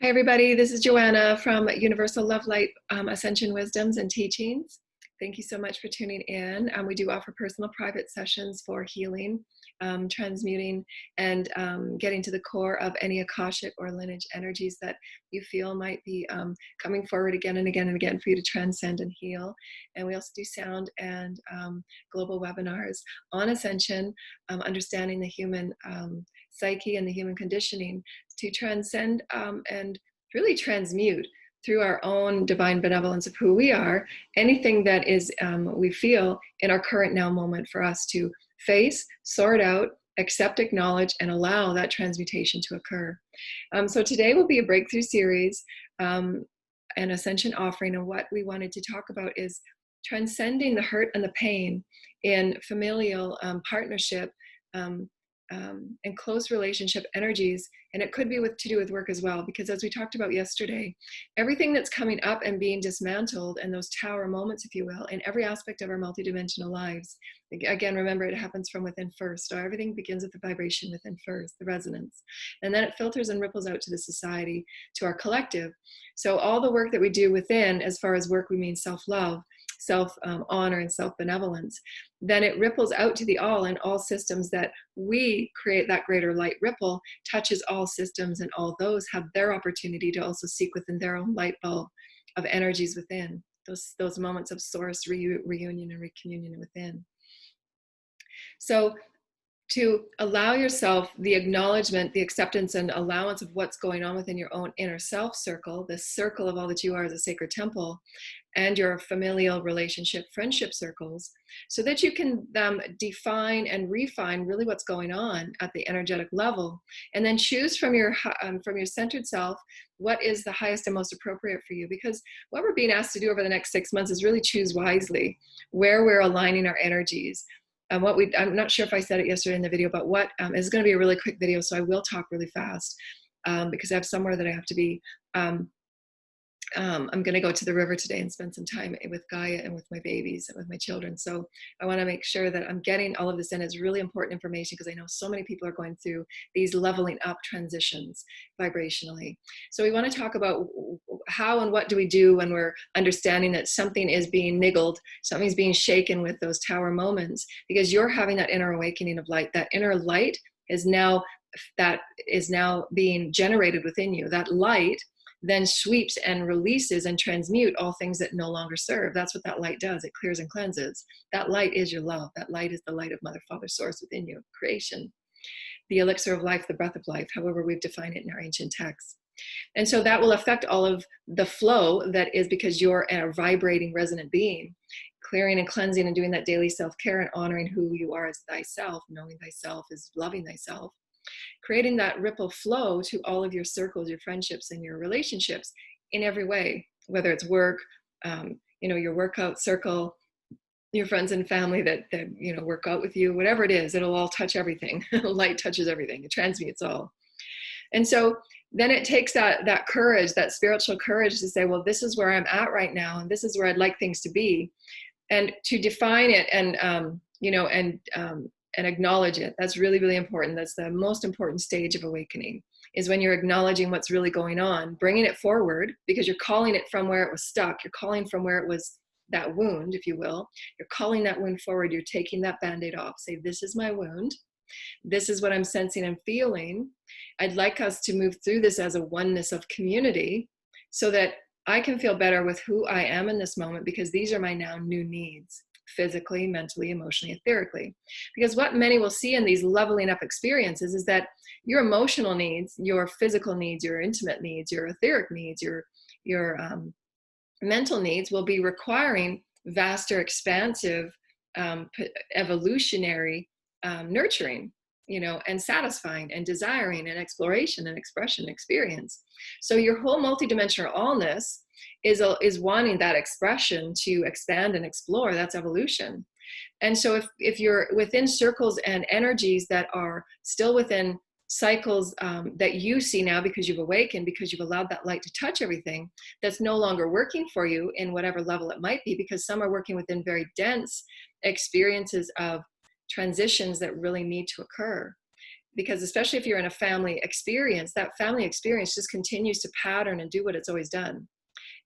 Hi, everybody. This is Joanna from Universal Love Light Ascension Wisdoms and Teachings. Thank you so much for tuning in. We do offer personal private sessions for healing, transmuting, and getting to the core of any Akashic or lineage energies that you feel might be coming forward again and again and again for you to transcend and heal. And we also do sound and global webinars on ascension, understanding the human psyche and the human conditioning to transcend and really transmute through our own divine benevolence of who we are, anything that is we feel in our current now moment for us to face, sort out, accept, acknowledge, and allow that transmutation to occur. So today will be a breakthrough series, an ascension offering, and what we wanted to talk about is transcending the hurt and the pain in familial partnership and close relationship energies. And it could be to do with work as well, because as we talked about yesterday, everything that's coming up and being dismantled, and those tower moments, if you will, in every aspect of our multidimensional lives, again, remember, it happens from within first. So everything begins with the vibration within first, the resonance. And then it filters and ripples out to the society, to our collective. So all the work that we do within, as far as work, we mean self-love, self-honor, and self-benevolence, then it ripples out to the all, and all systems that we create. That greater light ripple touches all systems, and all those have their opportunity to also seek within their own light bulb of energies within, those moments of source reunion and recommunion within. So to allow yourself the acknowledgement, the acceptance, and allowance of what's going on within your own inner self circle, this circle of all that you are as a sacred temple, and your familial relationship, friendship circles, so that you can define and refine really what's going on at the energetic level, and then choose from your centered self what is the highest and most appropriate for you. Because what we're being asked to do over the next 6 months is really choose wisely where we're aligning our energies. I'm not sure if I said it yesterday in the video, but what is going to be a really quick video, so I will talk really fast because I have somewhere that I have to be. I'm going to go to the river today and spend some time with Gaia and with my babies and with my children. So I want to make sure that I'm getting all of this in. It's really important information, because I know so many people are going through these leveling up transitions vibrationally. So we want to talk about how and what do we do when we're understanding that something is being niggled, something's being shaken with those tower moments, because you're having that inner awakening of light. That inner light is now being generated within you. That light then sweeps and releases and transmute all things that no longer serve. That's what that light does. It clears and cleanses. That light is your love. That light is the light of Mother, Father, Source within you, creation, the elixir of life, the breath of life, however we've defined it in our ancient texts. And so that will affect all of the flow that is, because you're a vibrating, resonant being, clearing and cleansing and doing that daily self-care and honoring who you are as thyself. Knowing thyself is loving thyself. Creating that ripple flow to all of your circles, your friendships, and your relationships in every way, whether it's work, your workout circle, your friends and family that work out with you, whatever it is, it'll all touch everything. Light touches everything. It transmutes all. And so then it takes that courage, that spiritual courage, to say, well, this is where I'm at right now, and this is where I'd like things to be, and to define it and acknowledge it. That's really, really important. That's the most important stage of awakening, is when you're acknowledging what's really going on, bringing it forward, because you're calling it from where it was stuck. You're calling from where it was, that wound, if you will. You're calling that wound forward. You're taking that Band-Aid off. Say, this is my wound. This is what I'm sensing and feeling. I'd like us to move through this as a oneness of community, so that I can feel better with who I am in this moment, because these are my now new needs. Physically, mentally, emotionally, etherically. Because what many will see in these leveling up experiences is that your emotional needs, your physical needs, your intimate needs, your etheric needs, your mental needs will be requiring vaster, expansive, evolutionary nurturing, and satisfying and desiring and exploration and expression and experience. So your whole multidimensional allness is wanting that expression to expand and explore. That's evolution. And so if you're within circles and energies that are still within cycles that you see now, because you've awakened, because you've allowed that light to touch everything, that's no longer working for you in whatever level it might be, because some are working within very dense experiences of transitions that really need to occur. Because especially if you're in a family experience, that family experience just continues to pattern and do what it's always done.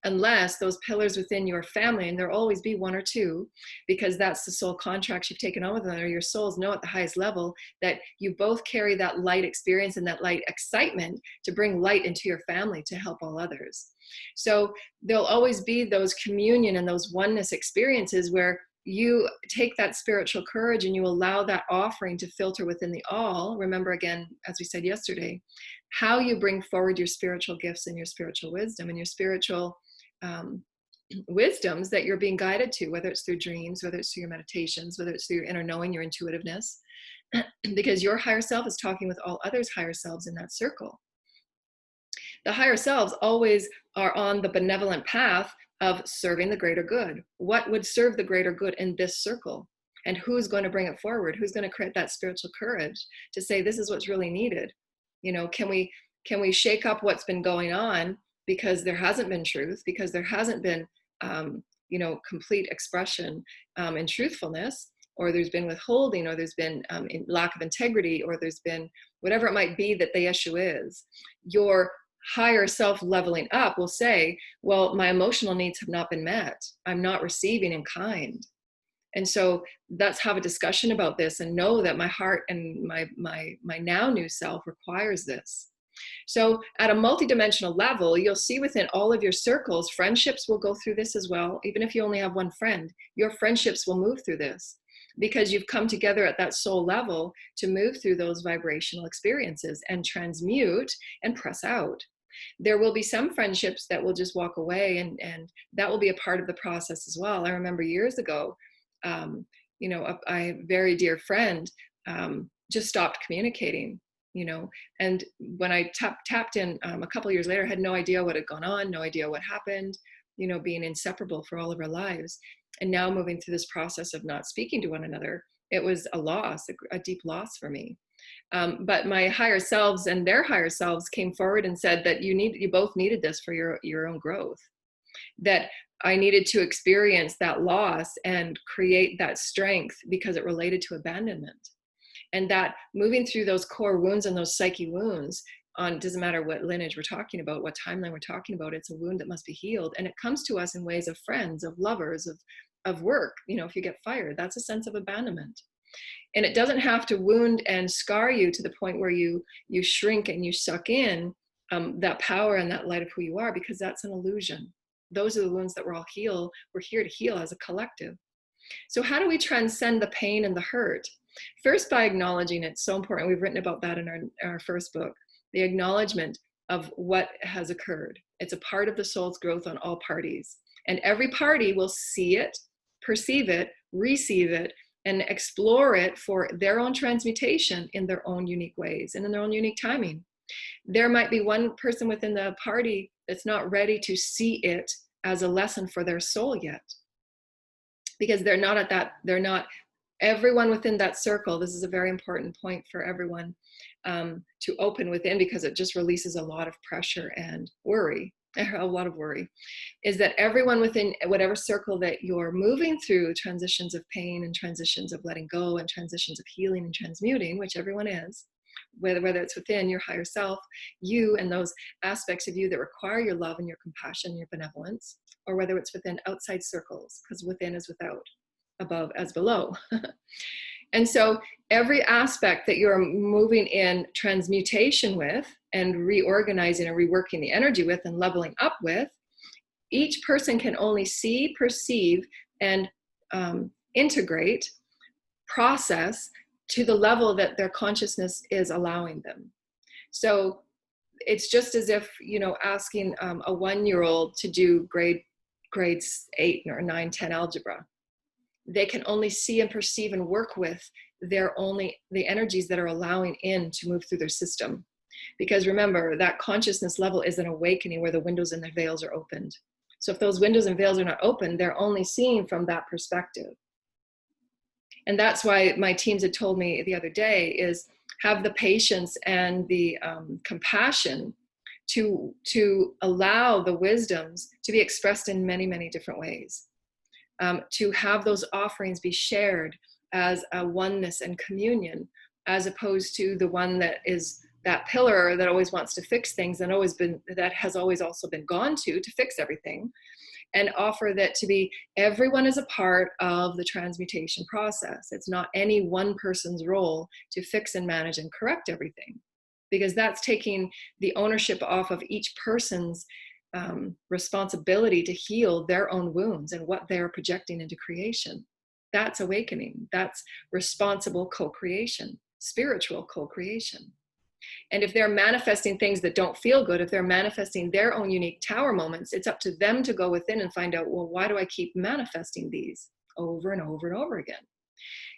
Unless those pillars within your family, and there'll always be one or two, because that's the soul contracts you've taken on with them, or your souls know at the highest level that you both carry that light experience and that light excitement to bring light into your family to help all others. So there'll always be those communion and those oneness experiences where you take that spiritual courage and you allow that offering to filter within the all. Remember, again, as we said yesterday, how you bring forward your spiritual gifts and your spiritual wisdom and your spiritual wisdoms that you're being guided to, whether it's through dreams, whether it's through your meditations, whether it's through your inner knowing, your intuitiveness, because your higher self is talking with all others' higher selves in that circle. The higher selves always are on the benevolent path of serving the greater good. What would serve the greater good in this circle? And who's going to bring it forward? Who's going to create that spiritual courage to say, this is what's really needed? You know, can we shake up what's been going on because there hasn't been truth, because there hasn't been, complete expression and truthfulness, or there's been withholding, or there's been lack of integrity, or there's been whatever it might be that the issue is. Your higher self leveling up will say, well, my emotional needs have not been met. I'm not receiving in kind. And so let's have a discussion about this and know that my heart and my now new self requires this. So at a multidimensional level, you'll see within all of your circles, friendships will go through this as well. Even if you only have one friend, your friendships will move through this because you've come together at that soul level to move through those vibrational experiences and transmute and press out. There will be some friendships that will just walk away, and that will be a part of the process as well. I remember years ago, a very dear friend just stopped communicating, and when I tapped in a couple of years later, I had no idea what had gone on, no idea what happened, being inseparable for all of our lives. And now moving through this process of not speaking to one another, it was a loss, a deep loss for me. But my higher selves and their higher selves came forward and said that you both needed this for your own growth, that I needed to experience that loss and create that strength because it related to abandonment. And that moving through those core wounds and those psyche wounds, doesn't matter what lineage we're talking about, what timeline we're talking about, it's a wound that must be healed. And it comes to us in ways of friends, of lovers, of work. If you get fired, that's a sense of abandonment. And it doesn't have to wound and scar you to the point where you shrink and you suck in that power and that light of who you are, because that's an illusion. Those are the wounds that we're here to heal as a collective. So how do we transcend the pain and the hurt? First, by acknowledging it. So important. We've written about that in our first book, the acknowledgement of what has occurred. It's a part of the soul's growth on all parties. And every party will see it, perceive it, receive it, and explore it for their own transmutation in their own unique ways and in their own unique timing. There might be one person within the party that's not ready to see it as a lesson for their soul yet, because they're not everyone within that circle. This is a very important point for everyone to open within, because it just releases a lot of pressure and worry. A lot of worry is that everyone within whatever circle that you're moving through transitions of pain and transitions of letting go and transitions of healing and transmuting, which everyone is, whether it's within your higher self, you and those aspects of you that require your love and your compassion and your benevolence, or whether it's within outside circles, because within is without, above as below. And so every aspect that you're moving in transmutation with and reorganizing and reworking the energy with and leveling up with, each person can only see, perceive, and integrate, process to the level that their consciousness is allowing them. So it's just as if, asking a 1-year-old to do grades 8 or 9, 10 algebra. They can only see and perceive and work with the energies that are allowing in to move through their system. Because remember, that consciousness level is an awakening where the windows and the veils are opened. So if those windows and veils are not open, they're only seeing from that perspective. And that's why my teams had told me the other day is have the patience and the compassion to allow the wisdoms to be expressed in many, many different ways. To have those offerings be shared as a oneness and communion as opposed to the one that is that pillar that always wants to fix things and that has always also been gone to fix everything, and offer that to be everyone is a part of the transmutation process. It's not any one person's role to fix and manage and correct everything, because that's taking the ownership off of each person's responsibility to heal their own wounds and what they're projecting into creation. That's awakening. That's responsible co-creation, spiritual co-creation. And if they're manifesting things that don't feel good, if they're manifesting their own unique tower moments, it's up to them to go within and find out, well, why do I keep manifesting these over and over and over again?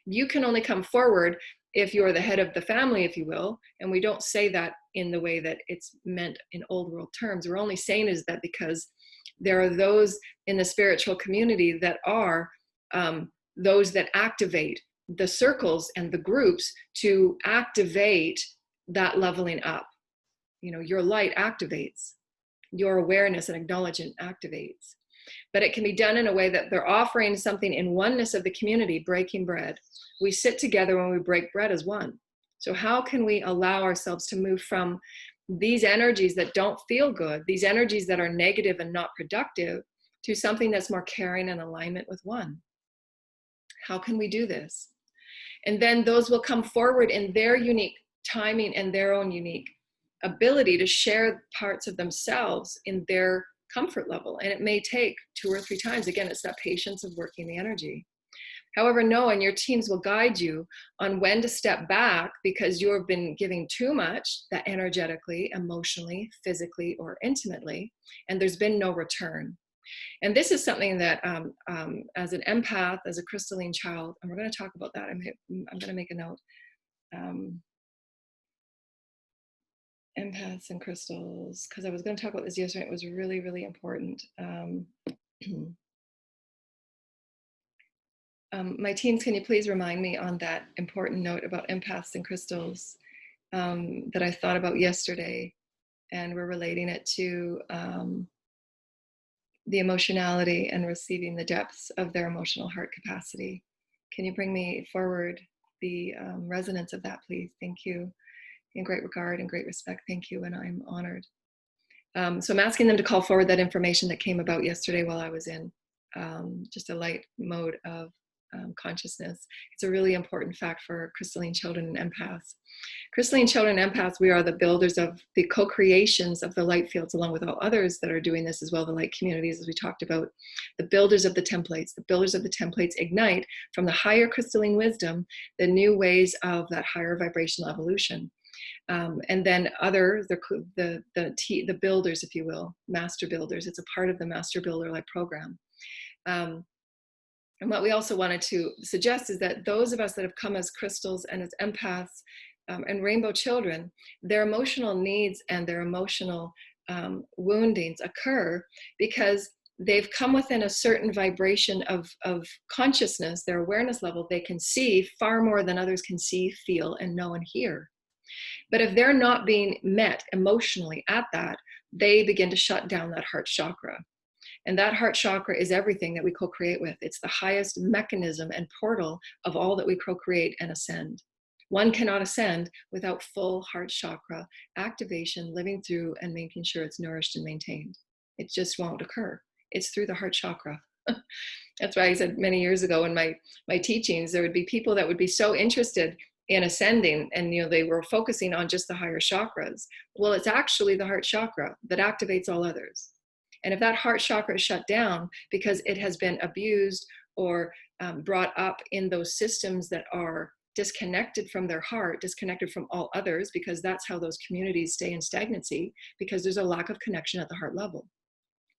You can only come forward if you're the head of the family, if you will. And we don't say that in the way that it's meant in old world terms. We're only saying is that because there are those in the spiritual community that are those that activate the circles and the groups to activate that leveling up. You know, your light activates, your awareness and acknowledgement activates. But it can be done in a way that they're offering something in oneness of the community, breaking bread. We sit together when we break bread as one. So how can we allow ourselves to move from these energies that don't feel good, these energies that are negative and not productive, to something that's more caring and alignment with one? How can we do this? And then those will come forward in their unique timing and their own unique ability to share parts of themselves in their comfort level. And it may take 2 or 3 times. Again, it's that patience of working the energy. However, know, and your teams will guide you on when to step back because you have been giving too much, that energetically, emotionally, physically, or intimately, and there's been no return. And this is something that as an empath, as a crystalline child, and we're going to talk about that. I'm going to make a note. Empaths and crystals, because I was going to talk about this yesterday. It was really, really important. My teams, can you please remind me on that important note about empaths and crystals that I thought about yesterday, and we're relating it to the emotionality and receiving the depths of their emotional heart capacity. Can you bring me forward the resonance of that, please? Thank you. In great regard and great respect, thank you, and I'm honored. So I'm asking them to call forward that information that came about yesterday while I was in just a light mode of consciousness. It's a really important fact for crystalline children and empaths. Crystalline children and empaths, we are the builders of the co-creations of the light fields, along with all others that are doing this as well, the light communities, as we talked about. The builders of the templates. The builders of the templates ignite from the higher crystalline wisdom the new ways of that higher vibrational evolution. And then the builders, if you will, master builders. It's a part of the master builder light program. And what we also wanted to suggest is that those of us that have come as crystals and as empaths and rainbow children, their emotional needs and their emotional woundings occur because they've come within a certain vibration of consciousness, their awareness level. They can see far more than others can see, feel, and know and hear. But if they're not being met emotionally at that, they begin to shut down that heart chakra. And that heart chakra is everything that we co-create with. It's the highest mechanism and portal of all that we co-create and ascend. One cannot ascend without full heart chakra activation, living through and making sure it's nourished and maintained. It just won't occur. It's through the heart chakra. That's why I said many years ago in my teachings, there would be people that would be so interested in ascending, and they were focusing on just the higher chakras. Well, it's actually the heart chakra that activates all others. And if that heart chakra is shut down because it has been abused or brought up in those systems that are disconnected from their heart, disconnected from all others, because that's how those communities stay in stagnancy, because there's a lack of connection at the heart level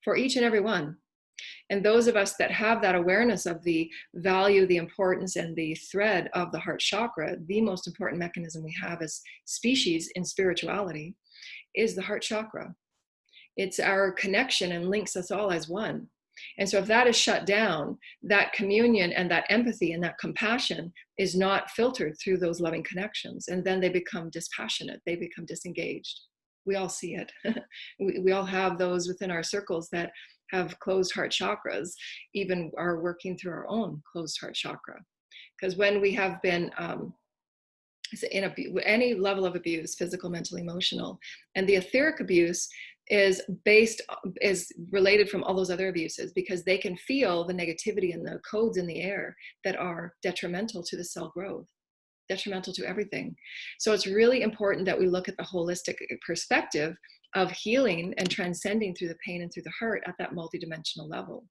for each and every one. And those of us that have that awareness of the value, the importance, and the thread of the heart chakra, the most important mechanism we have as species in spirituality is the heart chakra. It's our connection and links us all as one. And so if that is shut down, that communion and that empathy and that compassion is not filtered through those loving connections. And then they become dispassionate. They become disengaged. We all see it. we all have those within our circles that have closed heart chakras, even are working through our own closed heart chakra. Because when we have been in any level of abuse, physical, mental, emotional. And the etheric abuse is related from all those other abuses, because they can feel the negativity and the codes in the air that are detrimental to the cell growth, detrimental to everything. So it's really important that we look at the holistic perspective of healing and transcending through the pain and through the hurt at that multidimensional level,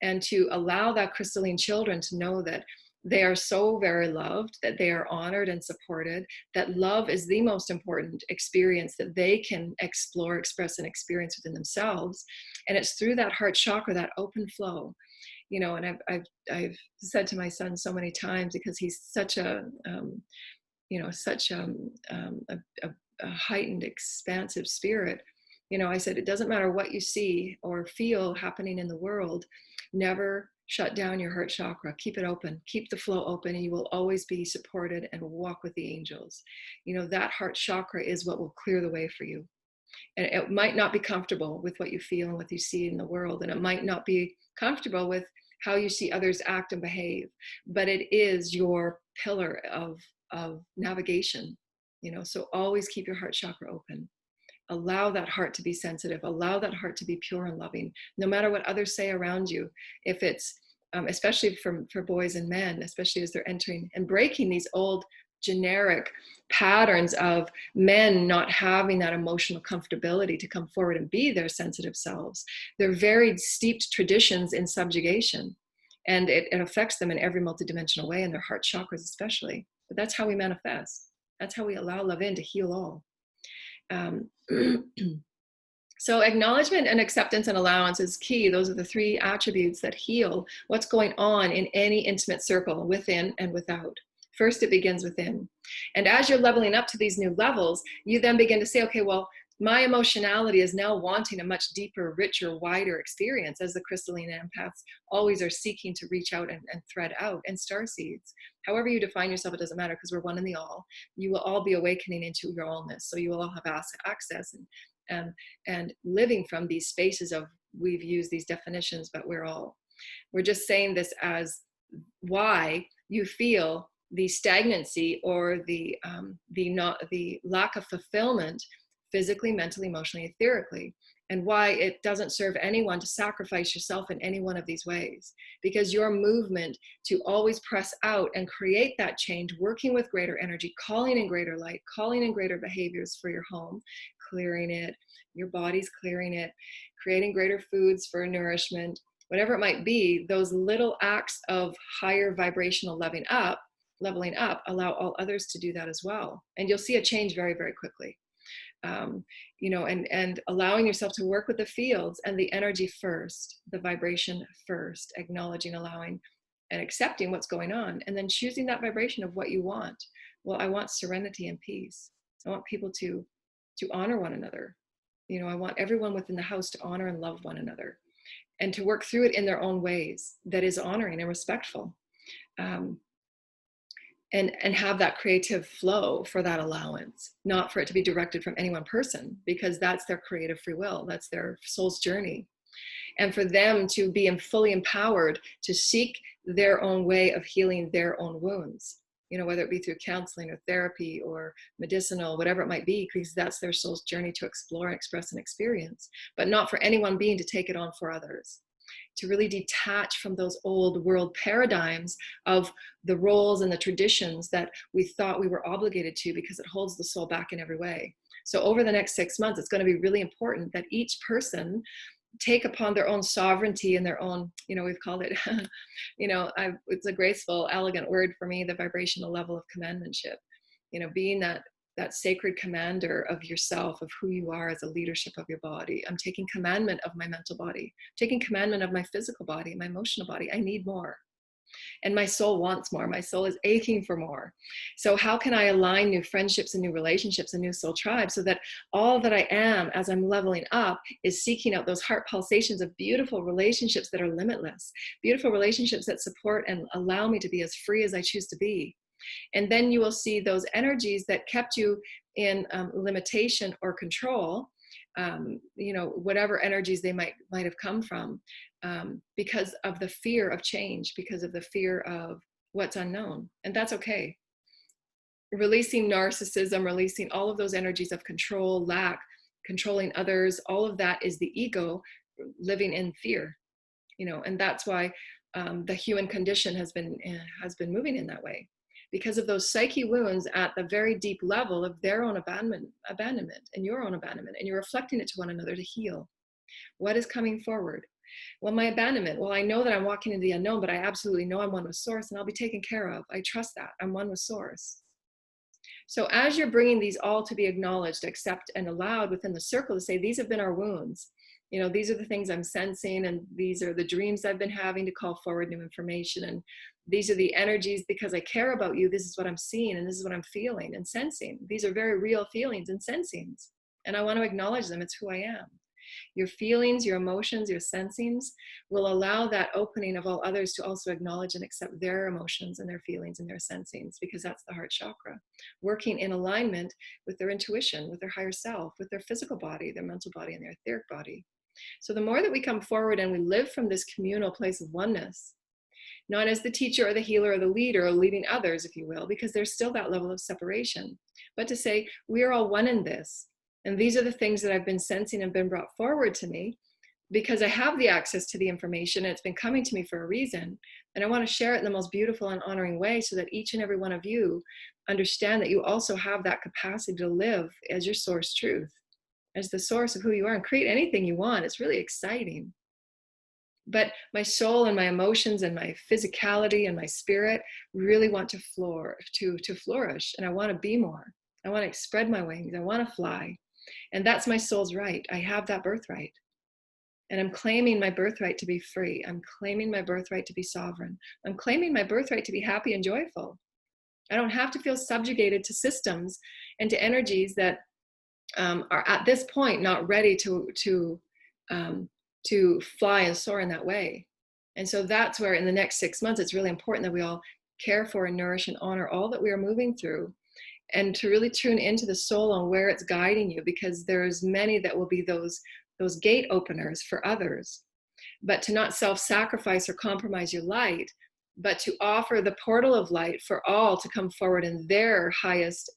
and to allow that crystalline children to know that they are so very loved, that they are honored and supported, that love is the most important experience that they can explore, express, and experience within themselves. And it's through that heart chakra, that open flow, you know. And I've said to my son so many times, because he's such a a heightened, expansive spirit. You know, I said, it doesn't matter what you see or feel happening in the world, never shut down your heart chakra. Keep it open, keep the flow open, and you will always be supported and walk with the angels. You know, that heart chakra is what will clear the way for you. And it might not be comfortable with what you feel and what you see in the world, and it might not be comfortable with how you see others act and behave, but it is your pillar of navigation. You know, so always keep your heart chakra open. Allow that heart to be sensitive. Allow that heart to be pure and loving, no matter what others say around you. If it's, especially for boys and men, especially as they're entering and breaking these old generic patterns of men not having that emotional comfortability to come forward and be their sensitive selves. They're very steeped traditions in subjugation, and it affects them in every multidimensional way, and their heart chakras especially. But that's how we manifest. That's how we allow love in to heal all. So acknowledgement and acceptance and allowance is key. Those are the three attributes that heal what's going on in any intimate circle, within and without. First, it begins within. And as you're leveling up to these new levels, you then begin to say, okay, well, my emotionality is now wanting a much deeper, richer, wider experience, as the crystalline empaths always are seeking to reach out and thread out, and star seeds. However you define yourself, it doesn't matter, because we're one in the all. You will all be awakening into your allness. So you will all have access and living from these spaces of, we've used these definitions, but we're just saying this as why you feel the stagnancy or the lack of fulfillment, physically, mentally, emotionally, etherically, and why it doesn't serve anyone to sacrifice yourself in any one of these ways, because your movement to always press out and create that change, working with greater energy, calling in greater light, calling in greater behaviors for your home, clearing it, your body's clearing it, creating greater foods for nourishment, whatever it might be, those little acts of higher vibrational leveling up allow all others to do that as well. And you'll see a change very, very quickly. You know, and allowing yourself to work with the fields and the energy first, the vibration first, acknowledging, allowing, and accepting what's going on, and then choosing that vibration of what you want. Well, I want serenity and peace. I want people to honor one another. You know, I want everyone within the house to honor and love one another, and to work through it in their own ways that is honoring and respectful. And have that creative flow for that allowance, not for it to be directed from any one person, because that's their creative free will, that's their soul's journey. And for them to be fully empowered to seek their own way of healing their own wounds, you know, whether it be through counseling or therapy or medicinal, whatever it might be, because that's their soul's journey to explore and express and experience, but not for any one being to take it on for others. To really detach from those old world paradigms of the roles and the traditions that we thought we were obligated to, because it holds the soul back in every way. So over the next 6 months, it's going to be really important that each person take upon their own sovereignty and their own, you know, we've called it, you know, it's a graceful, elegant word for me, the vibrational level of commandmentship, you know, being that sacred commander of yourself, of who you are as a leadership of your body. I'm taking commandment of my mental body, taking commandment of my physical body, my emotional body. I need more. And my soul wants more. My soul is aching for more. So how can I align new friendships and new relationships and new soul tribes, so that all that I am as I'm leveling up is seeking out those heart pulsations of beautiful relationships that are limitless, beautiful relationships that support and allow me to be as free as I choose to be. And then you will see those energies that kept you in limitation or control, you know, whatever energies they might have come from, because of the fear of change, because of the fear of what's unknown. And that's okay. releasing narcissism, releasing all of those energies of control, lack, controlling others. All of that is the ego living in fear, and that's why the human condition has been moving in that way, because of those psyche wounds at the very deep level of their own abandonment and your own abandonment, and you're reflecting it to one another to heal. What is coming forward? Well, my abandonment. Well, I know that I'm walking into the unknown, but I absolutely know I'm one with source, and I'll be taken care of. I trust that I'm one with source. So as you're bringing these all to be acknowledged, accept, and allowed within the circle to say, these have been our wounds. These are the things I'm sensing, and these are the dreams I've been having to call forward new information. And these are the energies, because I care about you. This is what I'm seeing, and this is what I'm feeling and sensing. These are very real feelings and sensings, and I want to acknowledge them. It's who I am. Your feelings, your emotions, your sensings will allow that opening of all others to also acknowledge and accept their emotions and their feelings and their sensings, because that's the heart chakra, working in alignment with their intuition, with their higher self, with their physical body, their mental body, and their etheric body. So the more that we come forward and we live from this communal place of oneness, not as the teacher or the healer or the leader or leading others, if you will, because there's still that level of separation, but to say, we are all one in this. And these are the things that I've been sensing and been brought forward to me, because I have the access to the information and it's been coming to me for a reason. And I want to share it in the most beautiful and honoring way, so that each and every one of you understand that you also have that capacity to live as your source truth, as the source of who you are, and create anything you want. It's really exciting. But my soul and my emotions and my physicality and my spirit really want to flourish. And I want to be more. I want to spread my wings. I want to fly. And that's my soul's right. I have that birthright. And I'm claiming my birthright to be free. I'm claiming my birthright to be sovereign. I'm claiming my birthright to be happy and joyful. I don't have to feel subjugated to systems and to energies that are at this point not ready to fly and soar in that way. And so that's where in the next 6 months, it's really important that we all care for and nourish and honor all that we are moving through, and to really tune into the soul on where it's guiding you, because there's many that will be those gate openers for others, but to not self-sacrifice or compromise your light, but to offer the portal of light for all to come forward in their highest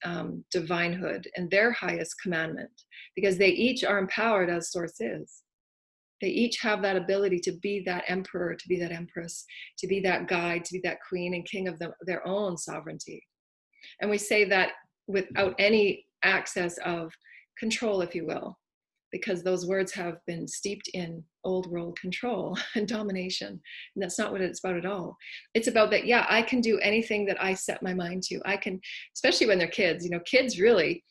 divinehood and their highest commandment, because they each are empowered as source is. They each have that ability to be that emperor, to be that empress, to be that guide, to be that queen and king of their own sovereignty. And we say that without any access of control, if you will, because those words have been steeped in old world control and domination. And that's not what it's about at all. It's about that, yeah, I can do anything that I set my mind to. I can, especially when they're kids, kids really,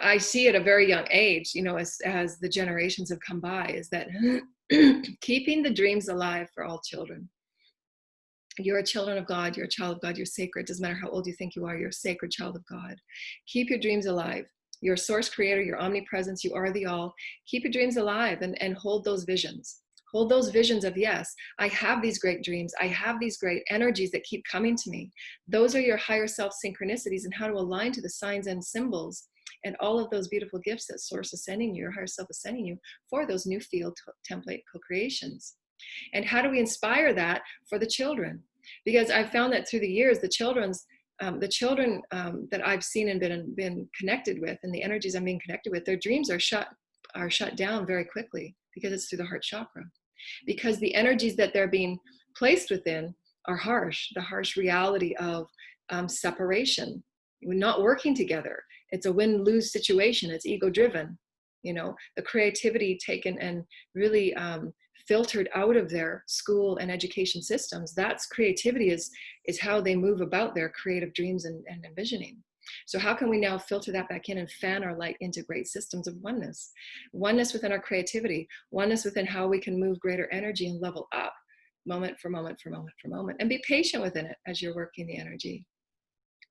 I see at a very young age, as the generations have come by, is that keeping the dreams alive for all children. You're a children of God, you're a child of God, you're sacred. Doesn't matter how old you think you are, you're a sacred child of God. Keep your dreams alive. You're a source creator, you're omnipresence, you are the all. Keep your dreams alive and hold those visions. Hold those visions of, yes, I have these great dreams. I have these great energies that keep coming to me. Those are your higher self synchronicities, and how to align to the signs and symbols and all of those beautiful gifts that source is sending you, your higher self is sending you for those new field template co-creations. And how do we inspire that for the children? Because I've found that through the years, the children that I've seen and been connected with, and the energies I'm being connected with, their dreams are shut down very quickly, because it's through the heart chakra. Because the energies that they're being placed within are harsh, the harsh reality of separation. We're not working together. It's a win-lose situation. It's ego-driven. The creativity taken and really filtered out of their school and education systems. That's creativity is how they move about their creative dreams and envisioning. So how can we now filter that back in and fan our light into great systems of oneness? Oneness within our creativity, oneness within how we can move greater energy and level up moment for moment for moment for moment, and be patient within it as you're working the energy.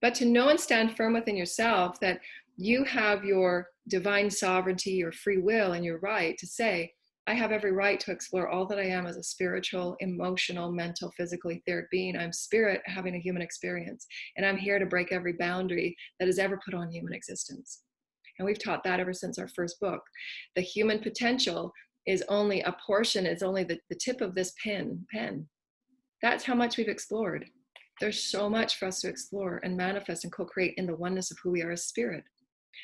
But to know and stand firm within yourself that you have your divine sovereignty, your free will, and your right to say, I have every right to explore all that I am as a spiritual, emotional, mental, physical, etheric being. I'm spirit having a human experience, and I'm here to break every boundary that is ever put on human existence. And we've taught that ever since our first book. The human potential is only a portion, it's only the tip of this pen. That's how much we've explored. There's so much for us to explore and manifest and co-create in the oneness of who we are as spirit.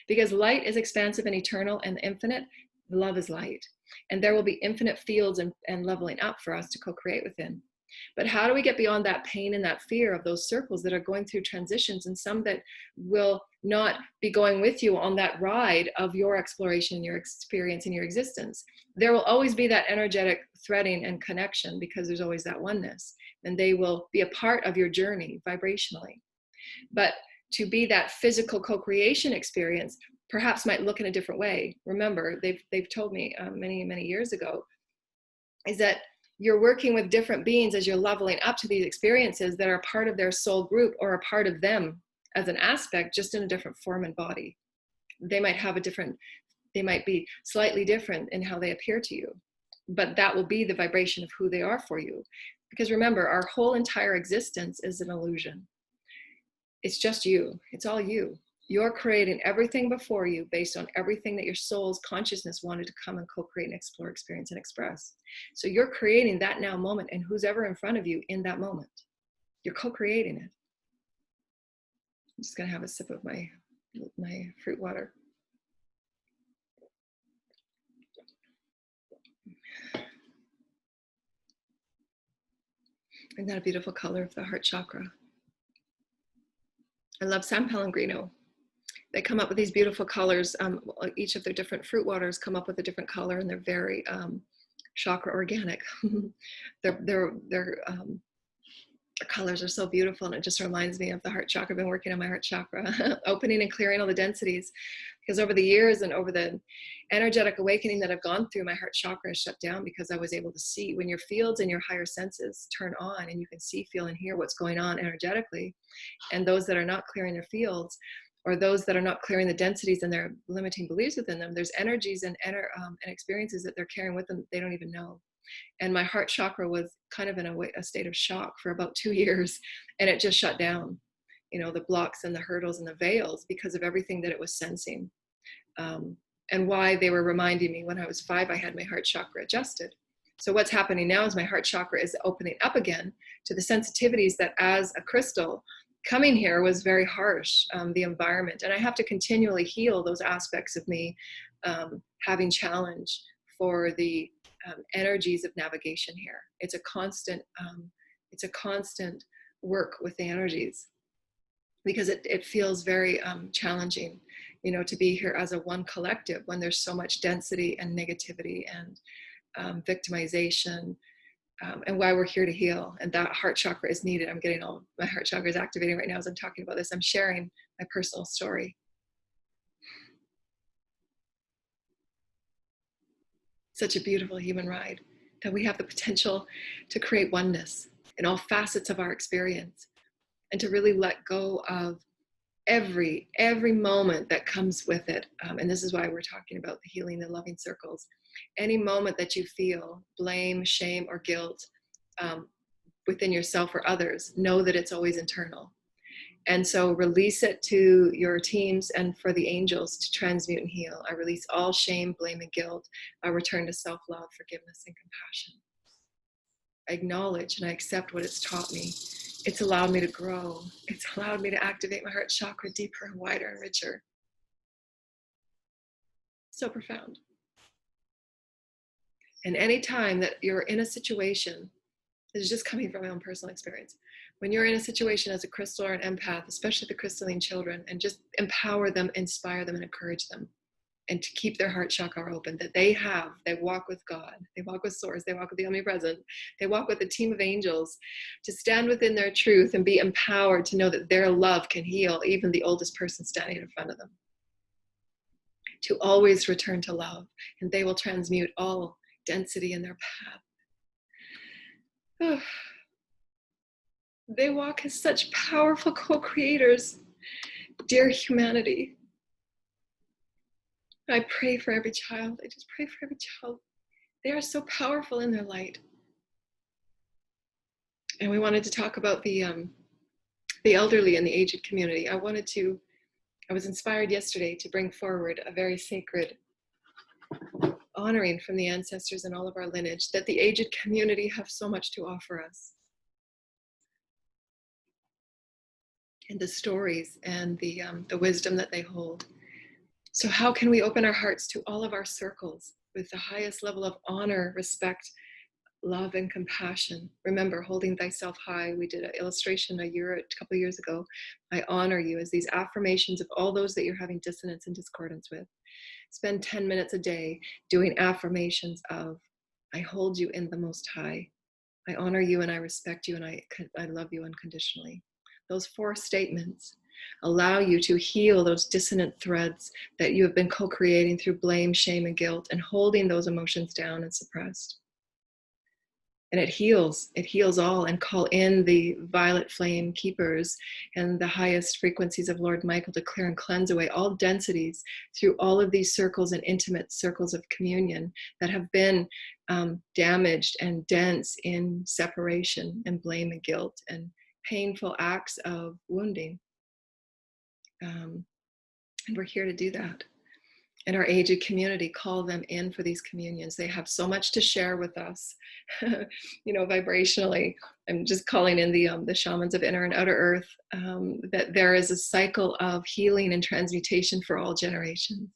Because light is expansive and eternal and infinite, love is light. And there will be infinite fields and leveling up for us to co-create within. But how do we get beyond that pain and that fear of those circles that are going through transitions, and some that will not be going with you on that ride of your exploration, your experience, and your existence? There will always be that energetic threading and connection, because there's always that oneness, and they will be a part of your journey vibrationally. But to be that physical co-creation experience perhaps might look in a different way. Remember, they've told me many years ago, is that you're working with different beings as you're leveling up to these experiences that are part of their soul group or a part of them as an aspect, just in a different form and body. They might have they might be slightly different in how they appear to you, but that will be the vibration of who they are for you. Because remember, our whole entire existence is an illusion. It's just you. It's all you. You're creating everything before you based on everything that your soul's consciousness wanted to come and co-create and explore, experience, and express. So you're creating that now moment, and who's ever in front of you in that moment. You're co-creating it. I'm just going to have a sip of my fruit water. Isn't that a beautiful color of the heart chakra? I love San Pellegrino. They come up with these beautiful colors. Each of their different fruit waters come up with a different color, and they're very chakra organic. Their colors are so beautiful, and it just reminds me of the heart chakra. I've been working on my heart chakra, opening and clearing all the densities, because over the years and over the energetic awakening that I've gone through, my heart chakra is shut down, because I was able to see when your fields and your higher senses turn on, and you can see, feel, and hear what's going on energetically. And those that are not clearing their fields, or those that are not clearing the densities and their limiting beliefs within them, there's energies and experiences that they're carrying with them that they don't even know. And my heart chakra was kind of in a state of shock for about 2 years, and it just shut down, the blocks and the hurdles and the veils, because of everything that it was sensing. And why they were reminding me when I was 5, I had my heart chakra adjusted. So what's happening now is my heart chakra is opening up again to the sensitivities that, as a crystal, coming here was very harsh, the environment. And I have to continually heal those aspects of me, having challenge for the energies of navigation here. It's a constant work with the energies, because it feels very challenging, to be here as a one collective when there's so much density and negativity and victimization. And why we're here to heal, and that heart chakra is needed. I'm getting my heart chakra is activating right now as I'm talking about this. I'm sharing my personal story. Such a beautiful human ride, that we have the potential to create oneness in all facets of our experience, and to really let go of every moment that comes with it. And this is why we're talking about the healing and loving circles. Any moment that you feel blame, shame, or guilt within yourself or others, know that it's always internal. And so release it to your teams and for the angels to transmute and heal. I release all shame, blame, and guilt. I return to self-love, forgiveness, and compassion. I acknowledge and I accept what it's taught me. It's allowed me to grow. It's allowed me to activate my heart chakra deeper and wider and richer. So profound. And any time that you're in a situation, this is just coming from my own personal experience, when you're in a situation as a crystal or an empath, especially the crystalline children, and just empower them, inspire them, and encourage them, and to keep their heart chakra open, that they walk with God, they walk with Source, they walk with the Omnipresent, they walk with a team of angels, to stand within their truth and be empowered to know that their love can heal even the oldest person standing in front of them. To always return to love, and they will transmute all density in their path. They walk as such powerful co-creators. Dear humanity, I pray for every child. I just pray for every child. They are so powerful in their light. And we wanted to talk about the elderly and the aged community. I was inspired yesterday to bring forward a very sacred honoring from the ancestors and all of our lineage, that the aged community have so much to offer us. and the stories and the wisdom that they hold. So how can we open our hearts to all of our circles with the highest level of honor, respect, love, and compassion? Remember, holding thyself high. We did an illustration a couple of years ago. I honor you, as these affirmations of all those that you're having dissonance and discordance with. Spend 10 minutes a day doing affirmations of, I hold you in the most high. I honor you and I respect you and I love you unconditionally. Those 4 statements allow you to heal those dissonant threads that you have been co-creating through blame, shame, and guilt, and holding those emotions down and suppressed. And it heals all, and call in the violet flame keepers and the highest frequencies of Lord Michael to clear and cleanse away all densities through all of these circles and intimate circles of communion that have been damaged and dense in separation and blame and guilt and painful acts of wounding. And we're here to do that. And our aged community, call them in for these communions. They have so much to share with us, vibrationally. I'm just calling in the shamans of inner and outer earth, that there is a cycle of healing and transmutation for all generations.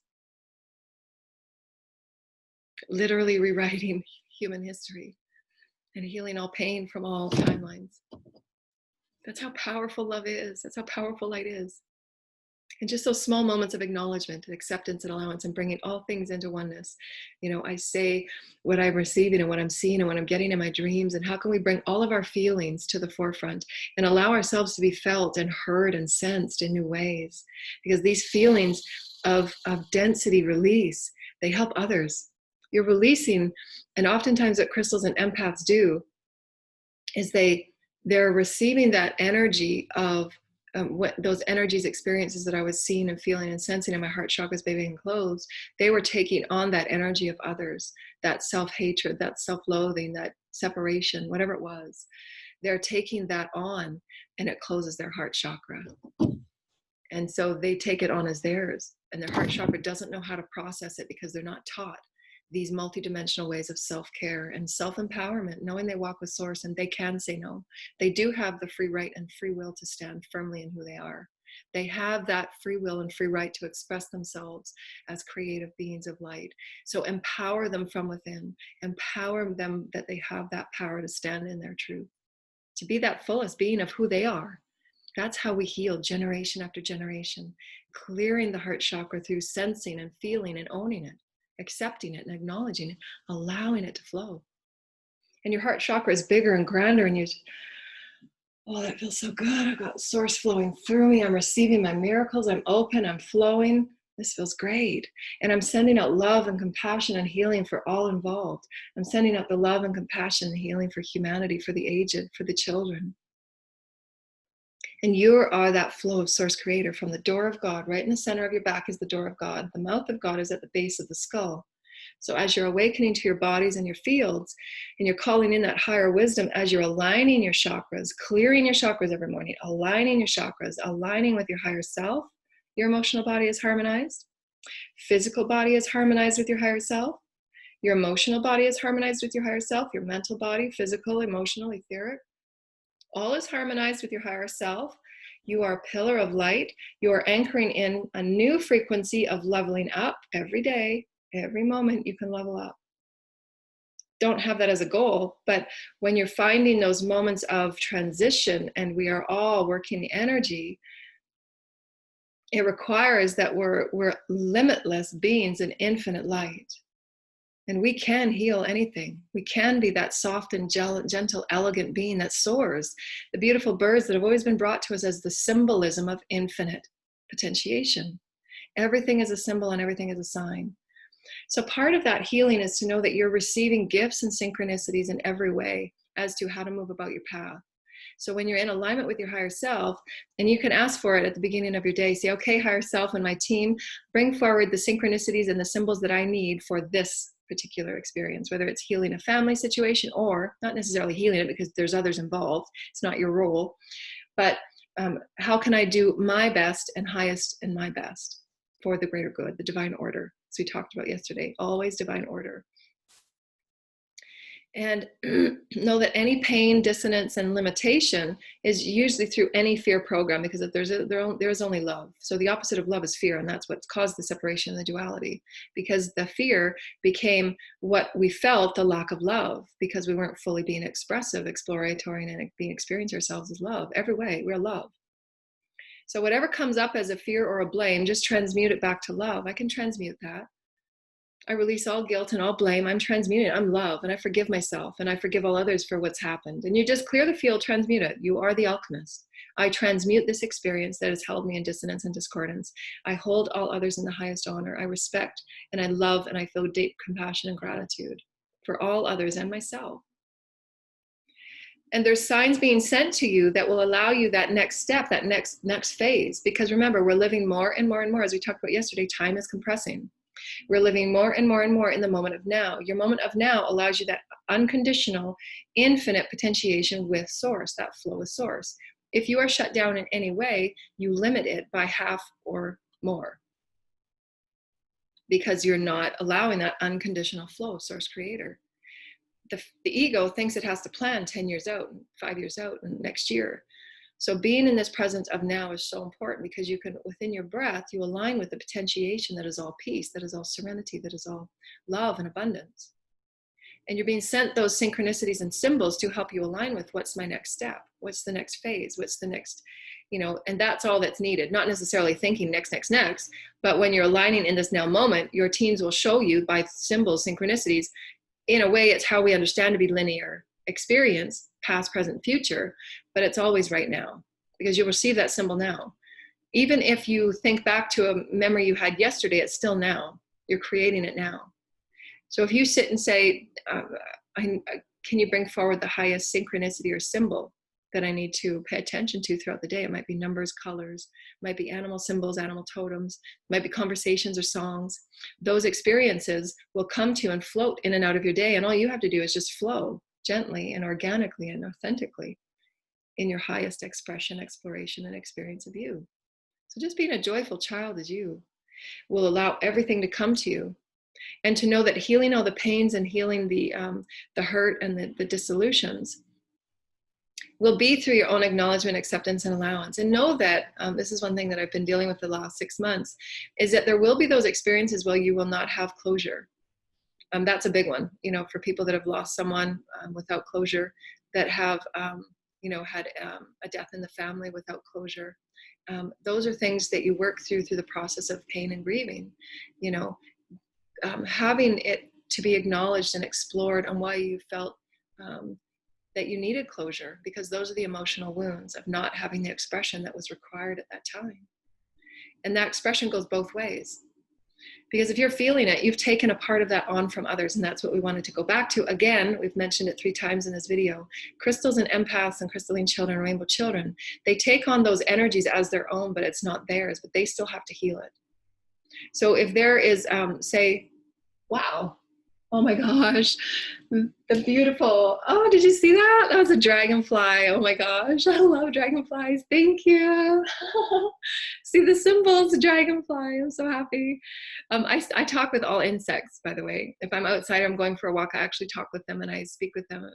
Literally rewriting human history and healing all pain from all timelines. That's how powerful love is. That's how powerful light is. And just those small moments of acknowledgement and acceptance and allowance and bringing all things into oneness. I say what I'm receiving and what I'm seeing and what I'm getting in my dreams, and how can we bring all of our feelings to the forefront and allow ourselves to be felt and heard and sensed in new ways? Because these feelings of density release, they help others. You're releasing, and oftentimes what crystals and empaths do is they're receiving that energy of what those energies, experiences that I was seeing and feeling and sensing in my heart chakras being closed. They were taking on that energy of others, that self-hatred, that self-loathing, that separation, whatever it was. They're taking that on, and it closes their heart chakra. And so they take it on as theirs, and their heart chakra doesn't know how to process it because they're not taught these multidimensional ways of self-care and self-empowerment, knowing they walk with source and they can say no. They do have the free right and free will to stand firmly in who they are. They have that free will and free right to express themselves as creative beings of light. So empower them from within. Empower them that they have that power to stand in their truth, to be that fullest being of who they are. That's how we heal generation after generation, clearing the heart chakra through sensing and feeling and owning it, accepting it and acknowledging it, allowing it to flow. And your heart chakra is bigger and grander, and oh, that feels so good. I've got source flowing through me. I'm receiving my miracles. I'm open. I'm flowing. This feels great. And I'm sending out love and compassion and healing for all involved. I'm sending out the love and compassion and healing for humanity, for the aged, for the children. And you are that flow of source creator from the door of God. Right in the center of your back is the door of God. The mouth of God is at the base of the skull. So as you're awakening to your bodies and your fields, and you're calling in that higher wisdom, as you're aligning your chakras, clearing your chakras every morning, aligning your chakras, aligning with your higher self, your emotional body is harmonized. Physical body is harmonized with your higher self. Your emotional body is harmonized with your higher self. Your mental body, physical, emotional, etheric, all is harmonized with your higher self. You are a pillar of light. You are anchoring in a new frequency of leveling up every day. Every moment you can level up. Don't have that as a goal, but when you're finding those moments of transition, and we are all working the energy, it requires that we're limitless beings in infinite light. And we can heal anything. We can be that soft and gentle, elegant being that soars. The beautiful birds that have always been brought to us as the symbolism of infinite potentiation. Everything is a symbol and everything is a sign. So part of that healing is to know that you're receiving gifts and synchronicities in every way as to how to move about your path. So when you're in alignment with your higher self, and you can ask for it at the beginning of your day, say, okay, higher self and my team, bring forward the synchronicities and the symbols that I need for this particular experience, whether it's healing a family situation or not necessarily healing it because there's others involved. It's not your role, but how can I do my best and highest and my best for the greater good, the divine order, as we talked about yesterday, always divine order. And know that any pain, dissonance, and limitation is usually through any fear program, because if there is only love. So the opposite of love is fear, and that's what's caused the separation and the duality, because the fear became what we felt, the lack of love, because we weren't fully being expressive, exploratory, and being experiencing ourselves as love. Every way, we're love. So whatever comes up as a fear or a blame, just transmute it back to love. I can transmute that. I release all guilt and all blame. I'm transmuting. I'm love, and I forgive myself, and I forgive all others for what's happened. And you just clear the field, transmute it. You are the alchemist. I transmute this experience that has held me in dissonance and discordance. I hold all others in the highest honor. I respect and I love, and I feel deep compassion and gratitude for all others and myself. And there's signs being sent to you that will allow you that next step, that next phase. Because remember, we're living more and more and more. As we talked about yesterday, time is compressing. We're living more and more and more in the moment of now. Your moment of now allows you that unconditional, infinite potentiation with source, that flow with source. If you are shut down in any way, you limit it by half or more, because you're not allowing that unconditional flow of source creator. The ego thinks it has to plan 10 years out, 5 years out, and next year. So being in this presence of now is so important, because you can, within your breath, you align with the potentiation that is all peace, that is all serenity, that is all love and abundance. And you're being sent those synchronicities and symbols to help you align with what's my next step, what's the next phase, what's the next, and that's all that's needed. Not necessarily thinking next, but when you're aligning in this now moment, your teams will show you by symbols, synchronicities. In a way, it's how we understand to be linear experience, past, present, future, but it's always right now, because you'll receive that symbol now. Even if you think back to a memory you had yesterday, it's still now. You're creating it now. So if you sit and say, can you bring forward the highest synchronicity or symbol that I need to pay attention to throughout the day? It might be numbers, colors, might be animal symbols, animal totems, might be conversations or songs. Those experiences will come to and float in and out of your day. And all you have to do is just flow gently and organically and authentically in your highest expression, exploration, and experience of you. So just being a joyful child as you will allow everything to come to you. And to know that healing all the pains and healing the hurt and the dissolutions will be through your own acknowledgement, acceptance, and allowance. And know that this is one thing that I've been dealing with the last 6 months, is that there will be those experiences where you will not have closure. That's a big one, for people that have lost someone without closure, that have, had a death in the family without closure. Those are things that you work through the process of pain and grieving, having it to be acknowledged and explored on why you felt that you needed closure, because those are the emotional wounds of not having the expression that was required at that time. And that expression goes both ways, because if you're feeling it, you've taken a part of that on from others, and that's what we wanted to go back to. Again, we've mentioned it 3 times in this video. Crystals and empaths and crystalline children, rainbow children, they take on those energies as their own, but it's not theirs, but they still have to heal it. So if there is, say, wow, oh my gosh, the beautiful, oh, did you see that? That was a dragonfly. Oh my gosh, I love dragonflies. Thank you. See the symbols, dragonfly. I'm so happy. I talk with all insects, by the way. If I'm outside, I'm going for a walk, I actually talk with them and I speak with them.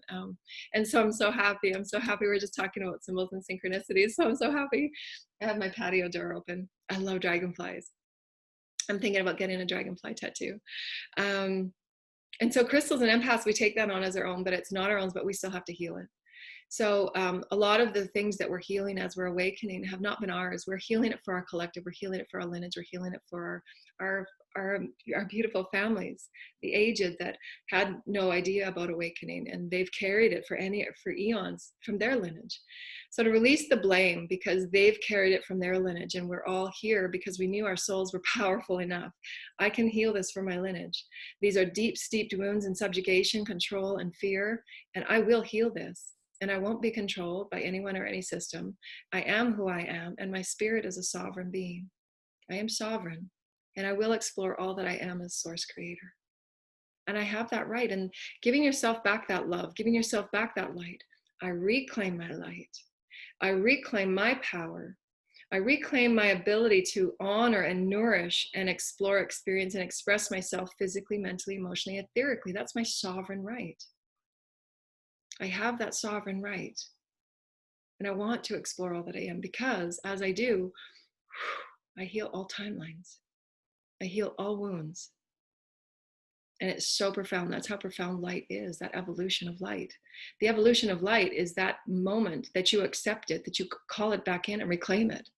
And so I'm so happy. I'm so happy we're just talking about symbols and synchronicities. So I'm so happy. I have my patio door open. I love dragonflies. I'm thinking about getting a dragonfly tattoo. And so crystals and empaths, we take that on as our own, but it's not our own, but we still have to heal it. So a lot of the things that we're healing as we're awakening have not been ours. We're healing it for our collective. We're healing it for our lineage. We're healing it for our beautiful families, the aged that had no idea about awakening, and they've carried it for eons from their lineage. So to release the blame, because they've carried it from their lineage, and we're all here because we knew our souls were powerful enough. I can heal this for my lineage. These are deep, steeped wounds in subjugation, control, and fear, and I will heal this. And I won't be controlled by anyone or any system. I am who I am, and my spirit is a sovereign being. I am sovereign, and I will explore all that I am as source creator. And I have that right. And giving yourself back that love, giving yourself back that light. I reclaim my light. I reclaim my power. I reclaim my ability to honor and nourish and explore, experience, and express myself physically, mentally, emotionally, etherically. That's my sovereign right. I have that sovereign right. And I want to explore all that I am, because as I do, I heal all timelines. I heal all wounds. And it's so profound. That's how profound light is, that evolution of light. The evolution of light is that moment that you accept it, that you call it back in and reclaim it.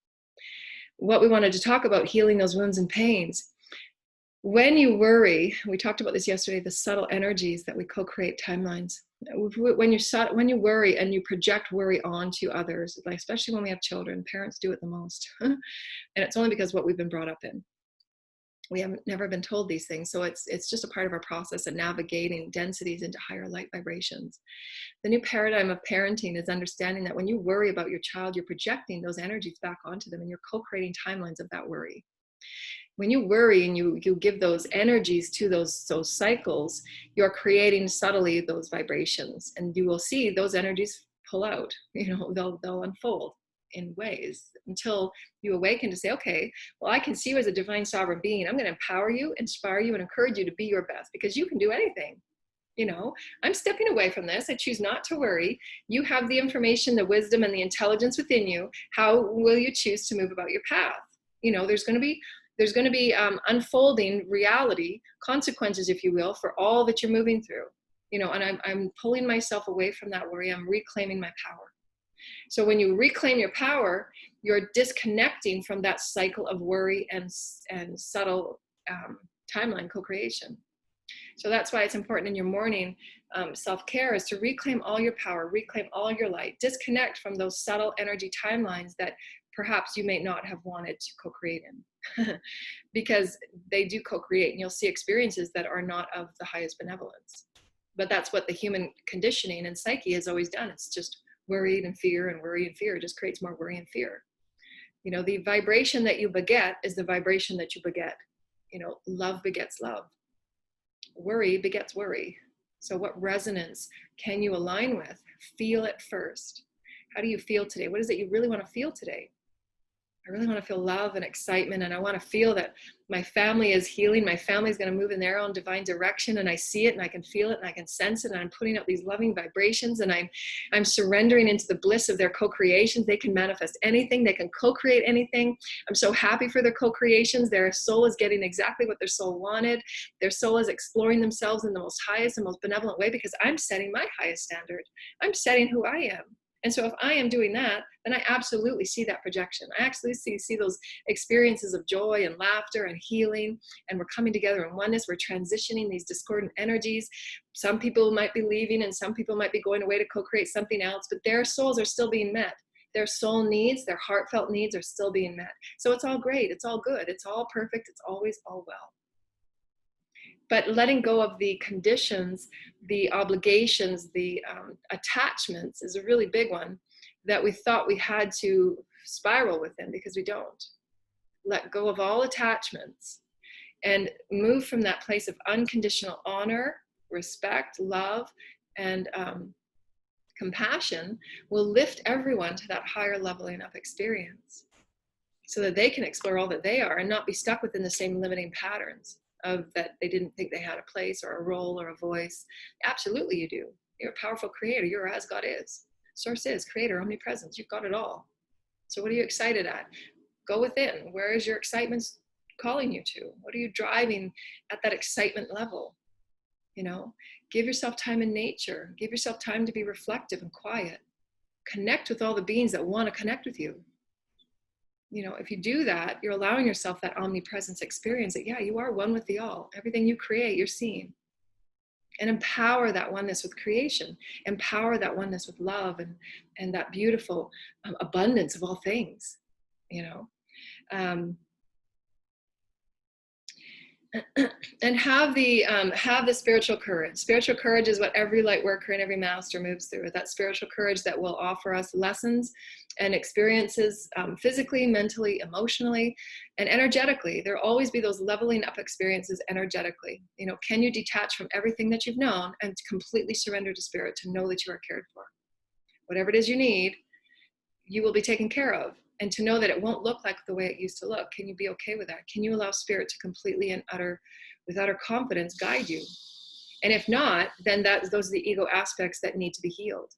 What we wanted to talk about, healing those wounds and pains. When you worry, we talked about this yesterday, the subtle energies that we co-create timelines. When you worry and you project worry onto others, like especially when we have children, parents do it the most. And it's only because what we've been brought up in. We haven't never been told these things. So it's just a part of our process of navigating densities into higher light vibrations. The new paradigm of parenting is understanding that when you worry about your child, you're projecting those energies back onto them, and you're co-creating timelines of that worry. When you worry and you give those energies to those cycles, you're creating subtly those vibrations, and you will see those energies pull out. They'll unfold in ways until you awaken to say, okay, well, I can see you as a divine sovereign being. I'm going to empower you, inspire you, and encourage you to be your best, because you can do anything. I'm stepping away from this. I choose not to worry. You have the information, the wisdom, and the intelligence within you. How will you choose to move about your path? There's going to be unfolding reality, consequences, if you will, for all that you're moving through. And I'm pulling myself away from that worry. I'm reclaiming my power. So when you reclaim your power, you're disconnecting from that cycle of worry and subtle timeline co-creation. So that's why it's important in your morning self-care is to reclaim all your power, reclaim all your light, disconnect from those subtle energy timelines that perhaps you may not have wanted to co-create in. Because they do co-create, and you'll see experiences that are not of the highest benevolence. But that's what the human conditioning and psyche has always done. It's just worry and fear it just creates more worry and fear. The vibration that you beget is the vibration that you beget. Love begets love. Worry begets worry. So what resonance can you align with? Feel it first. How do you feel today? What is it you really want to feel today? I really want to feel love and excitement, and I want to feel that my family is healing. My family is going to move in their own divine direction, and I see it, and I can feel it, and I can sense it, and I'm putting out these loving vibrations, and I'm surrendering into the bliss of their co-creations. They can manifest anything. They can co-create anything. I'm so happy for their co-creations. Their soul is getting exactly what their soul wanted. Their soul is exploring themselves in the most highest and most benevolent way, because I'm setting my highest standard. I'm setting who I am. And so if I am doing that, then I absolutely see that projection. I actually see those experiences of joy and laughter and healing, and we're coming together in oneness. We're transitioning these discordant energies. Some people might be leaving, and some people might be going away to co-create something else, but their souls are still being met. Their soul needs, their heartfelt needs are still being met. So it's all great. It's all good. It's all perfect. It's always all well. But letting go of the conditions, the obligations, the attachments is a really big one that we thought we had to spiral within, because we don't. Let go of all attachments and move from that place of unconditional honor, respect, love, and compassion will lift everyone to that higher leveling up experience, so that they can explore all that they are and not be stuck within the same limiting patterns of that they didn't think they had a place or a role or a voice. Absolutely you do. You're a powerful creator. You're as God is. Source is, creator, omnipresence. You've got it all. So what are you excited at? Go within. Where is your excitement calling you to? What are you driving at that excitement level? Give yourself time in nature. Give yourself time to be reflective and quiet. Connect with all the beings that want to connect with you. If you do that, you're allowing yourself that omnipresence experience that, yeah, you are one with the all. Everything you create, you're seeing. And empower that oneness with creation. Empower that oneness with love and that beautiful abundance of all things, and have the spiritual courage. Spiritual courage is what every light worker and every master moves through. That spiritual courage that will offer us lessons and experiences, physically, mentally, emotionally, and energetically. There'll always be those leveling up experiences energetically. Can you detach from everything that you've known and completely surrender to spirit to know that you are cared for? Whatever it is you need, you will be taken care of. And to know that it won't look like the way it used to look. Can you be okay with that? Can you allow spirit to completely and with utter confidence guide you? And if not, then those are the ego aspects that need to be healed.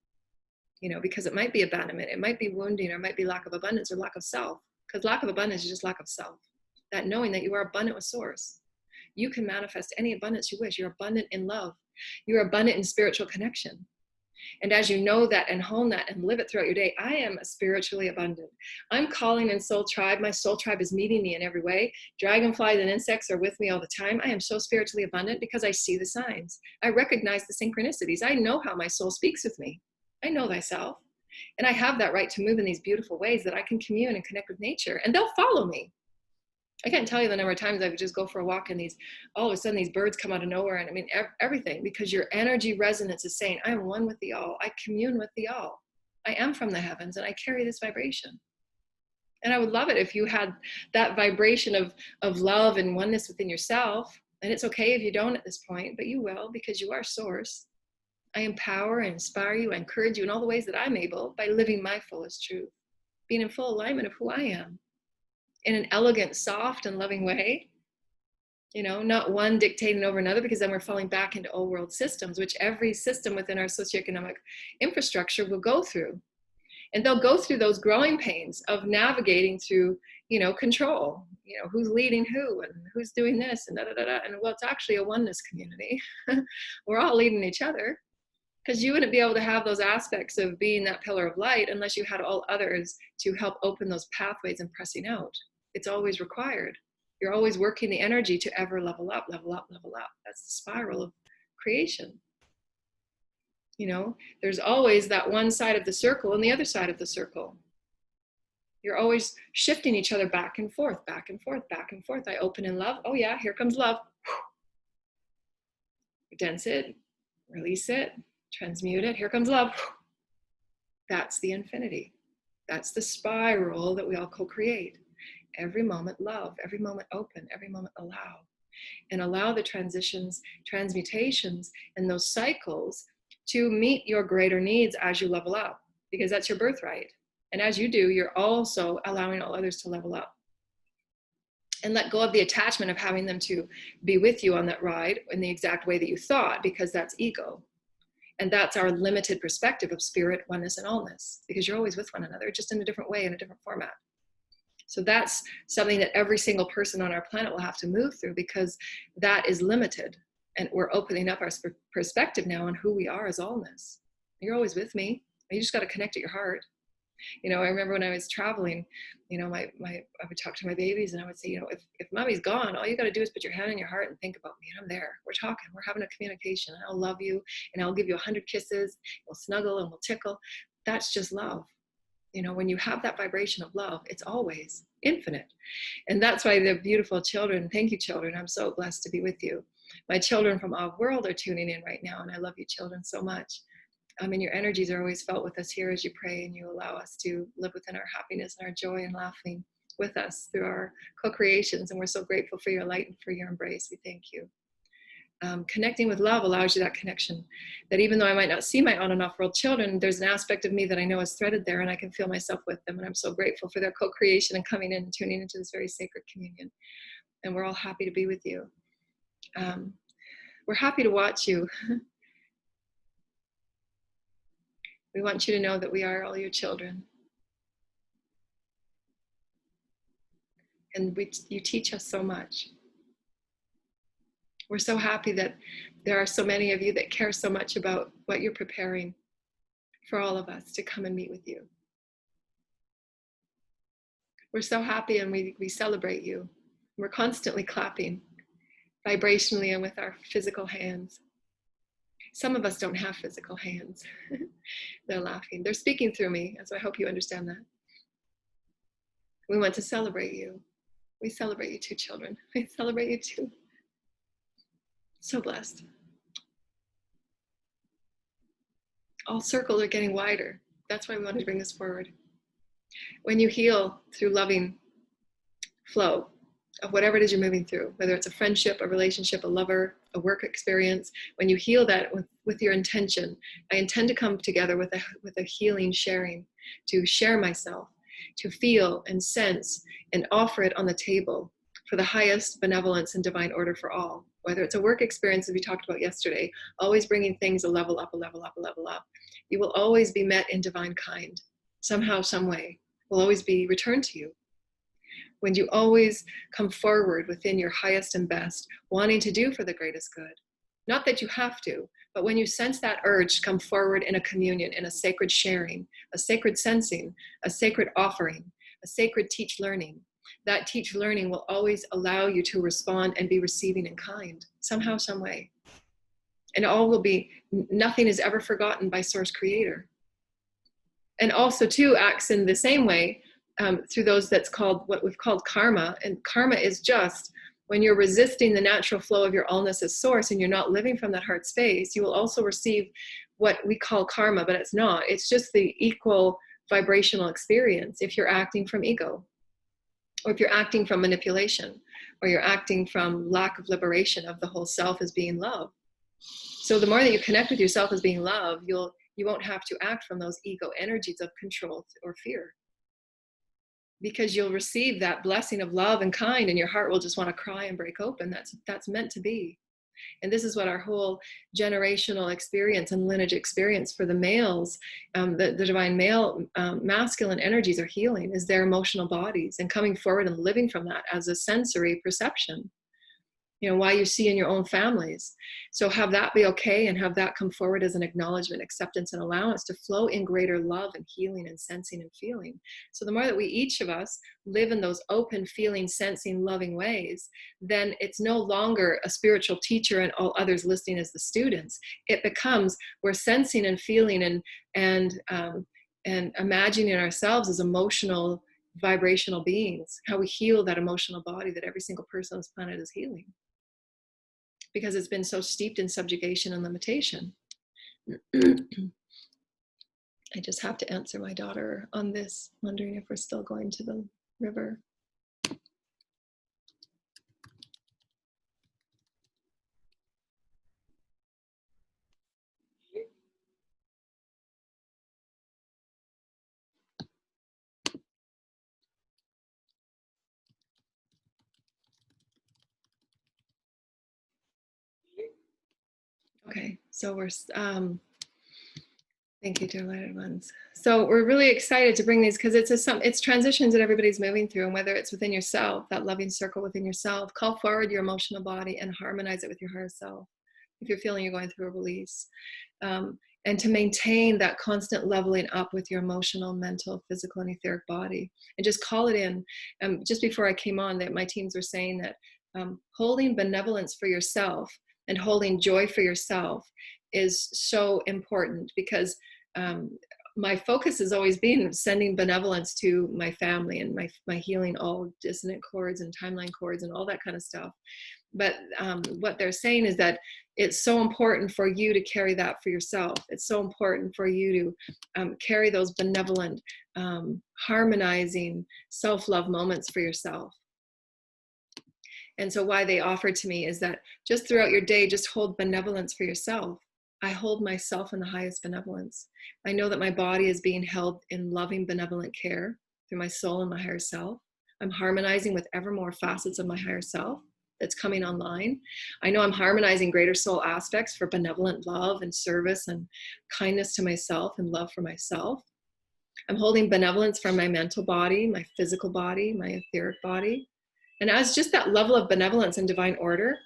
Because it might be abandonment, it might be wounding, or it might be lack of abundance or lack of self. Because lack of abundance is just lack of self. That knowing that you are abundant with source. You can manifest any abundance you wish. You're abundant in love. You're abundant in spiritual connection. And as you know that and hone that and live it throughout your day, I am spiritually abundant. I'm calling in soul tribe. My soul tribe is meeting me in every way. Dragonflies and insects are with me all the time. I am so spiritually abundant because I see the signs. I recognize the synchronicities. I know how my soul speaks with me. I know thyself. And I have that right to move in these beautiful ways that I can commune and connect with nature. And they'll follow me. I can't tell you the number of times I would just go for a walk and all of a sudden these birds come out of nowhere. And I mean, everything, because your energy resonance is saying, I am one with the all. I commune with the all. I am from the heavens and I carry this vibration. And I would love it if you had that vibration of love and oneness within yourself. And it's okay if you don't at this point, but you will, because you are source. I empower and inspire you, I encourage you in all the ways that I'm able by living my fullest truth, being in full alignment of who I am. In an elegant, soft, and loving way, not one dictating over another, because then we're falling back into old world systems, which every system within our socioeconomic infrastructure will go through. And they'll go through those growing pains of navigating through, control, who's leading who and who's doing this and da-da-da-da. And well, it's actually a oneness community. We're all leading each other. Because you wouldn't be able to have those aspects of being that pillar of light unless you had all others to help open those pathways and pressing out. It's always required. You're always working the energy to ever level up, level up, level up. That's the spiral of creation. There's always that one side of the circle and the other side of the circle. You're always shifting each other back and forth, back and forth, back and forth. I open in love. Oh yeah, here comes love. Dense it, release it. Transmute it. Here comes love. That's the infinity. That's the spiral that we all co-create. Every moment love, every moment open, every moment allow. And allow the transitions, transmutations, and those cycles to meet your greater needs as you level up, because that's your birthright. And as you do, you're also allowing all others to level up. And let go of the attachment of having them to be with you on that ride in the exact way that you thought, because that's ego. And that's our limited perspective of spirit, oneness, and allness, because you're always with one another, just in a different way, in a different format. So that's something that every single person on our planet will have to move through, because that is limited. And we're opening up our perspective now on who we are as allness. You're always with me. You just got to connect at your heart. I remember when I was traveling, I would talk to my babies and I would say, if mommy's gone, all you got to do is put your hand on your heart and think about me. And I'm there. We're talking. We're having a communication. And I'll love you. And I'll give you 100 kisses. We'll snuggle and we'll tickle. That's just love. When you have that vibration of love, it's always infinite. And that's why the beautiful children, thank you, children. I'm so blessed to be with you. My children from all world are tuning in right now. And I love you, children, so much. And your energies are always felt with us here as you pray and you allow us to live within our happiness and our joy and laughing with us through our co-creations. And we're so grateful for your light and for your embrace. We thank you. Connecting with love allows you that connection, that even though I might not see my on and off world children, there's an aspect of me that I know is threaded there and I can feel myself with them. And I'm so grateful for their co-creation and coming in and tuning into this very sacred communion. And we're all happy to be with you. We're happy to watch you. We want you to know that we are all your children. And you teach us so much. We're so happy that there are so many of you that care so much about what you're preparing for all of us to come and meet with you. We're so happy and we celebrate you. We're constantly clapping vibrationally and with our physical hands. Some of us don't have physical hands. They're laughing. They're speaking through me, and so I hope you understand that. We want to celebrate you. We celebrate you too, children. We celebrate you too. So blessed. All circles are getting wider. That's why we wanted to bring this forward. When you heal through loving flow of whatever it is you're moving through, whether it's a friendship, a relationship, a lover, a work experience, when you heal that with your intention, I intend to come together with a healing sharing, to share myself, to feel and sense and offer it on the table for the highest benevolence and divine order for all, whether it's a work experience, as we talked about yesterday, always bringing things a level up, a level up, a level up, you will always be met in divine kind. Somehow, some way, will always be returned to you. When you always come forward within your highest and best, wanting to do for the greatest good. Not that you have to, but when you sense that urge to come forward in a communion, in a sacred sharing, a sacred sensing, a sacred offering, a sacred teach learning, that teach learning will always allow you to respond and be receiving in kind, somehow, some way. And all will be, nothing is ever forgotten by Source Creator. And also too acts in the same way through those that's called, what we've called karma. And karma is just when you're resisting the natural flow of your allness as source and you're not living from that heart space, you will also receive what we call karma, but it's not. It's just the equal vibrational experience if you're acting from ego, or if you're acting from manipulation, or you're acting from lack of liberation of the whole self as being love. So the more that you connect with yourself as being love, you won't have to act from those ego energies of control or fear, because you'll receive that blessing of love and kind, and your heart will just want to cry and break open. That's meant to be. And this is what our whole generational experience and lineage experience for the males, the divine male, masculine energies are healing, is their emotional bodies, and coming forward and living from that as a sensory perception. You know, why you see in your own families. So have that be okay, and have that come forward as an acknowledgement, acceptance, and allowance to flow in greater love and healing and sensing and feeling. So the more that we, each of us, live in those open, feeling, sensing, loving ways, then it's no longer a spiritual teacher and all others listening as the students. It becomes, we're sensing and feeling and imagining ourselves as emotional, vibrational beings, how we heal that emotional body that every single person on this planet is healing, because it's been so steeped in subjugation and limitation. I just have to answer my daughter on this, wondering if we're still going to the river. Okay, so we're, thank you, dear lighted ones. So we're really excited to bring these, because it's transitions that everybody's moving through, and whether it's within yourself, that loving circle within yourself, call forward your emotional body and harmonize it with your higher self. If you're feeling you're going through a release, and to maintain that constant leveling up with your emotional, mental, physical, and etheric body, and just call it in. Just before I came on, that my teams were saying that holding benevolence for yourself and holding joy for yourself is so important, because my focus has always been sending benevolence to my family and my healing all dissonant cords and timeline cords and all that kind of stuff. But what they're saying is that it's so important for you to carry that for yourself. It's so important for you to carry those benevolent, harmonizing self-love moments for yourself. And so why they offered to me is that just throughout your day, just hold benevolence for yourself. I hold myself in the highest benevolence. I know that my body is being held in loving, benevolent care through my soul and my higher self. I'm harmonizing with ever more facets of my higher self that's coming online. I know I'm harmonizing greater soul aspects for benevolent love and service and kindness to myself and love for myself. I'm holding benevolence for my mental body, my physical body, my etheric body. And as just that level of benevolence and divine order,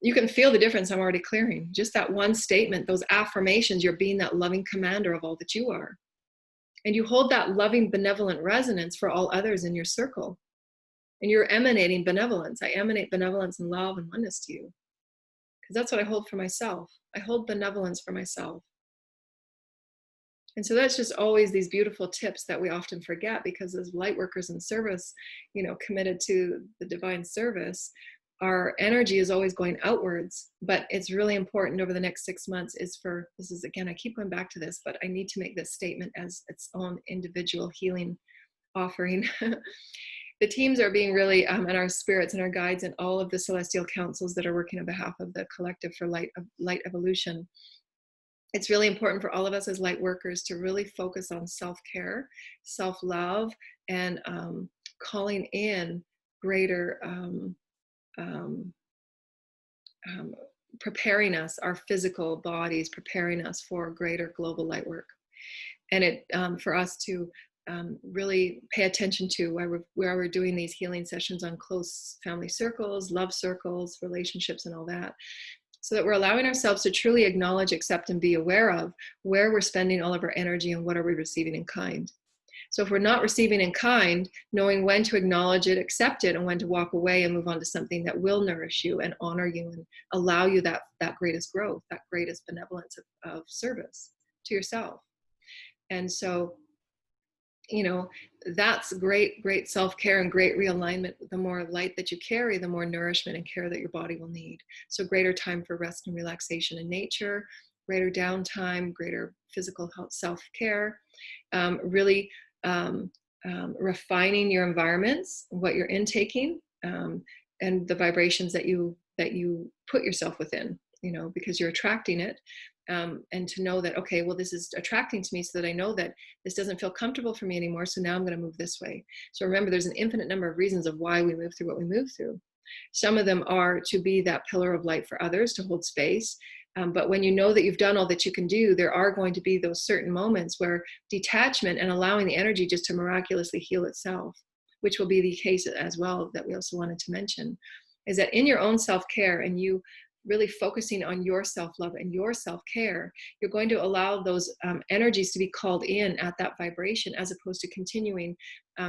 you can feel the difference I'm already clearing. Just that one statement, those affirmations, you're being that loving commander of all that you are. And you hold that loving, benevolent resonance for all others in your circle. And you're emanating benevolence. I emanate benevolence and love and oneness to you. Because that's what I hold for myself. I hold benevolence for myself. And so that's just always these beautiful tips that we often forget, because as light workers in service, you know, committed to the divine service, our energy is always going outwards. But it's really important over the next 6 months is for, this is again, I keep going back to this, but I need to make this statement as its own individual healing offering. The teams are being really, and our spirits and our guides and all of the celestial councils that are working on behalf of the collective for light evolution. It's really important for all of us as light workers to really focus on self-care, self-love, and calling in greater um, preparing us, our physical bodies, preparing us for greater global light work. And it for us to really pay attention to where we're doing these healing sessions on close family circles, love circles, relationships, and all that, so that we're allowing ourselves to truly acknowledge, accept, and be aware of where we're spending all of our energy and what are we receiving in kind. So if we're not receiving in kind, knowing when to acknowledge it, accept it, and when to walk away and move on to something that will nourish you and honor you and allow you that greatest growth, that greatest benevolence of service to yourself. And so, you know, that's great self-care and great realignment. The more light that you carry, the more nourishment and care that your body will need. So greater time for rest and relaxation in nature, greater downtime, greater physical health, self-care, really refining your environments, what you're intaking, and the vibrations that you put yourself within, you know, because you're attracting it. And to know that, okay, well, this is attracting to me, so that I know that this doesn't feel comfortable for me anymore. So now I'm going to move this way. So remember, there's an infinite number of reasons of why we move through what we move through. Some of them are to be that pillar of light for others, to hold space. But when you know that you've done all that you can do, there are going to be those certain moments where detachment and allowing the energy just to miraculously heal itself, which will be the case as well, that we also wanted to mention, is that in your own self-care and you really focusing on your self-love and your self-care, you're going to allow those energies to be called in at that vibration, as opposed to continuing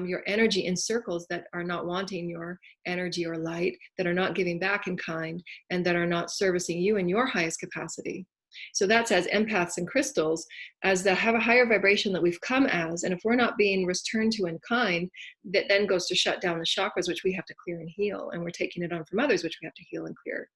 your energy in circles that are not wanting your energy or light, that are not giving back in kind, and that are not servicing you in your highest capacity. So that's as empaths and crystals, as the have a higher vibration that we've come as, and if we're not being returned to in kind, that then goes to shut down the chakras, which we have to clear and heal, and we're taking it on from others, which we have to heal and clear.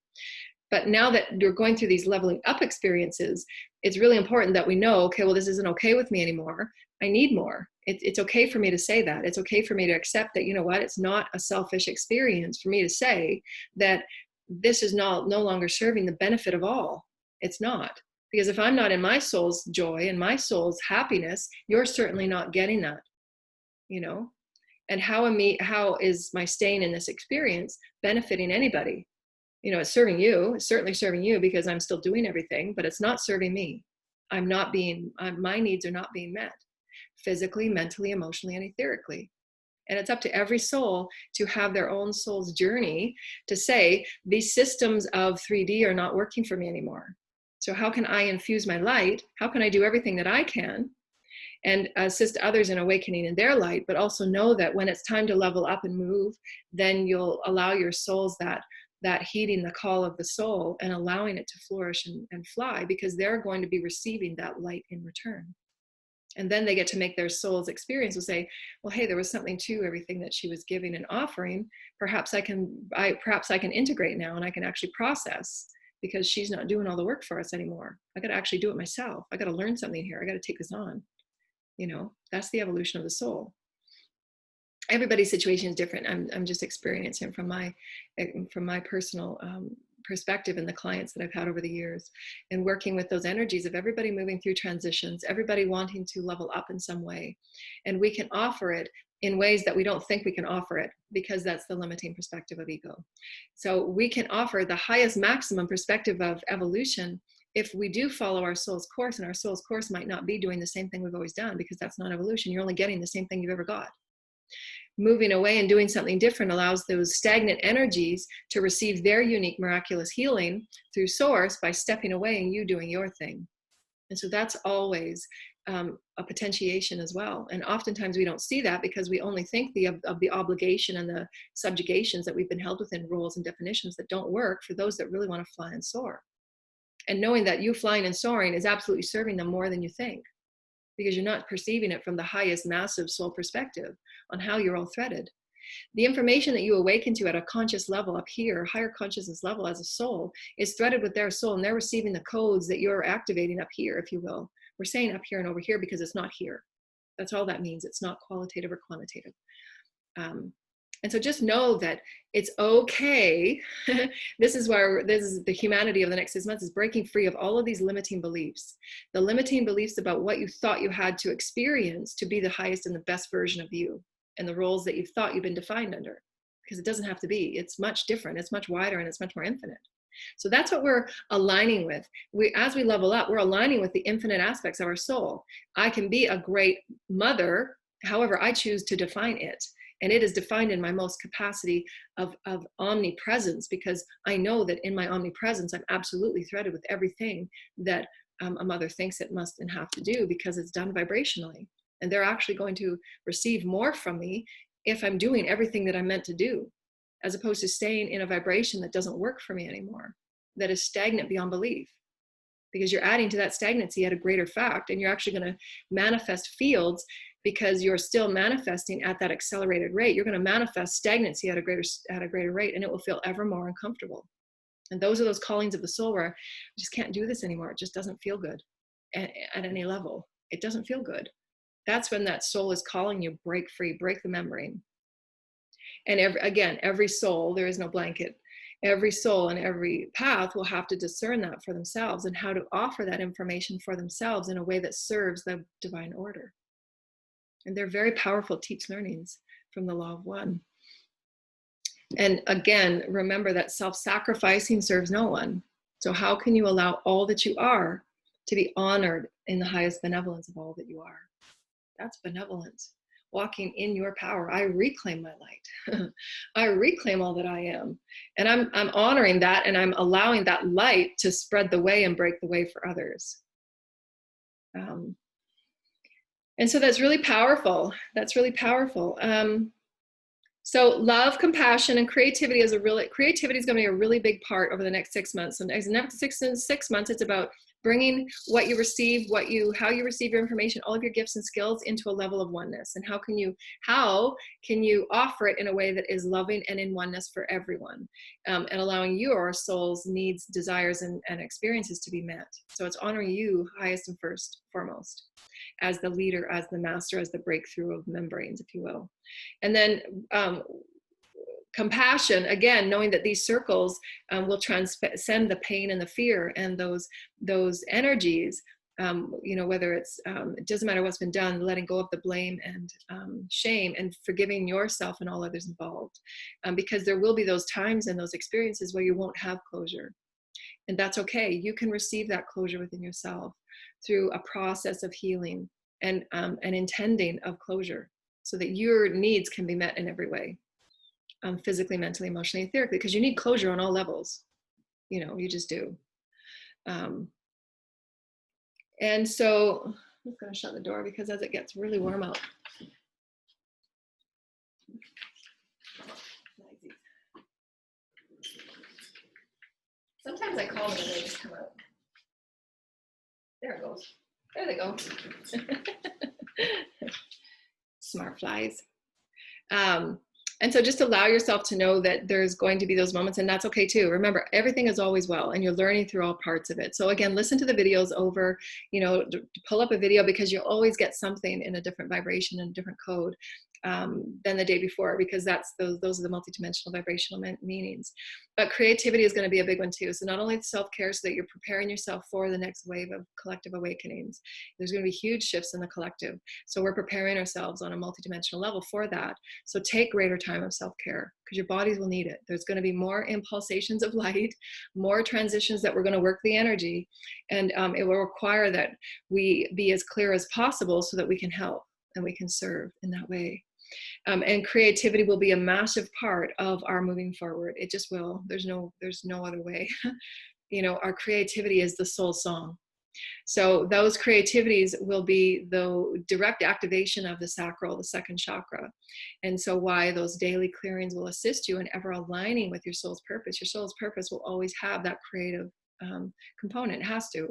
But now that you're going through these leveling up experiences, it's really important that we know, okay, well, this isn't okay with me anymore. I need more. It's okay for me to say that. It's okay for me to accept that, you know what, it's not a selfish experience for me to say that this is no longer serving the benefit of all. It's not. Because if I'm not in my soul's joy and my soul's happiness, you're certainly not getting that, you know? And how is my staying in this experience benefiting anybody? You know, it's serving you. It's certainly serving you because I'm still doing everything, but it's not serving me. My needs are not being met physically, mentally, emotionally, and etherically. And it's up to every soul to have their own soul's journey to say, these systems of 3D are not working for me anymore. So how can I infuse my light? How can I do everything that I can and assist others in awakening in their light, but also know that when it's time to level up and move, then you'll allow your souls that heeding the call of the soul and allowing it to flourish and fly, because they're going to be receiving that light in return. And then they get to make their soul's experience and say, well, hey, there was something to everything that she was giving and offering. Perhaps I can integrate now, and I can actually process, because she's not doing all the work for us anymore. I got to actually do it myself. I got to learn something here. I got to take this on. You know, that's the evolution of the soul. Everybody's situation is different. I'm just experiencing from my personal perspective and the clients that I've had over the years, and working with those energies of everybody moving through transitions, everybody wanting to level up in some way. And we can offer it in ways that we don't think we can offer it, because that's the limiting perspective of ego. So we can offer the highest maximum perspective of evolution if we do follow our soul's course, and our soul's course might not be doing the same thing we've always done, because that's not evolution. You're only getting the same thing you've ever got. Moving away and doing something different allows those stagnant energies to receive their unique miraculous healing through source by stepping away and you doing your thing. And so that's always a potentiation as well. And oftentimes we don't see that because we only think of the obligation and the subjugations that we've been held within rules and definitions that don't work for those that really want to fly and soar. And knowing that you flying and soaring is absolutely serving them more than you think, because you're not perceiving it from the highest massive soul perspective on how you're all threaded. The information that you awaken to at a conscious level up here, higher consciousness level as a soul, is threaded with their soul, and they're receiving the codes that you're activating up here, if you will. We're saying up here and over here because it's not here. That's all that means. It's not qualitative or quantitative. And so just know that it's okay. This is the humanity of the next 6 months, is breaking free of all of these limiting beliefs. The limiting beliefs about what you thought you had to experience to be the highest and the best version of you, and the roles that you thought you've been defined under. Because it doesn't have to be. It's much different. It's much wider, and it's much more infinite. So that's what we're aligning with. As we level up, we're aligning with the infinite aspects of our soul. I can be a great mother, however I choose to define it. And it is defined in my most capacity of omnipresence, because I know that in my omnipresence, I'm absolutely threaded with everything that a mother thinks it must and have to do, because it's done vibrationally. And they're actually going to receive more from me if I'm doing everything that I'm meant to do, as opposed to staying in a vibration that doesn't work for me anymore, that is stagnant beyond belief. Because you're adding to that stagnancy at a greater fact, and you're actually going to manifest fields, because you're still manifesting at that accelerated rate. You're going to manifest stagnancy at a greater rate, and it will feel ever more uncomfortable. And those are those callings of the soul where I just can't do this anymore. It just doesn't feel good at any level. It doesn't feel good. That's when that soul is calling you, break free, break the membrane. And every soul, there is no blanket. Every soul and every path will have to discern that for themselves, and how to offer that information for themselves in a way that serves the divine order. And they're very powerful teach learnings from the law of one. And again, remember that self-sacrificing serves no one. So how can you allow all that you are to be honored in the highest benevolence of all that you are? That's benevolence. Walking in your power. I reclaim my light. I reclaim all that I am. And I'm honoring that, and I'm allowing that light to spread the way and break the way for others. And so that's really powerful. That's really powerful. So love, compassion, and creativity is creativity is going to be a really big part over the next 6 months. And next 6 months, it's about bringing what you receive, how you receive your information, all of your gifts and skills into a level of oneness. And how can you offer it in a way that is loving and in oneness for everyone, and allowing your soul's needs, desires, and experiences to be met. So it's honoring you highest and foremost, as the leader, as the master, as the breakthrough of membranes, if you will. And then compassion, again, knowing that these circles will transcend the pain and the fear and those energies, whether it's, it doesn't matter what's been done, letting go of the blame and shame, and forgiving yourself and all others involved. Because there will be those times and those experiences where you won't have closure. And that's okay. You can receive that closure within yourself through a process of healing and an intending of closure, so that your needs can be met in every way, physically, mentally, emotionally, etherically, because you need closure on all levels. You just do. And so I'm just going to shut the door, because as it gets really warm out. Sometimes I call them and they just come out. There it goes. There they go. Smart flies. And so just allow yourself to know that there's going to be those moments, and that's okay too. Remember, everything is always well, and you're learning through all parts of it. So again, listen to the videos over, pull up a video, because you'll always get something in a different vibration and a different code than the day before, because those are the multidimensional vibrational meanings. But creativity is going to be a big one too. So not only self-care, so that you're preparing yourself for the next wave of collective awakenings. There's going to be huge shifts in the collective. So we're preparing ourselves on a multidimensional level for that. So take greater time of self-care, because your bodies will need it. There's going to be more impulsations of light, more transitions that we're going to work the energy. And it will require that we be as clear as possible, so that we can help and we can serve in that way. And creativity will be a massive part of our moving forward. It just will. There's no other way. Our creativity is the soul song. So those creativities will be the direct activation of the sacral, the second chakra. And so why those daily clearings will assist you in ever aligning with your soul's purpose. Your soul's purpose will always have that creative component. It has to.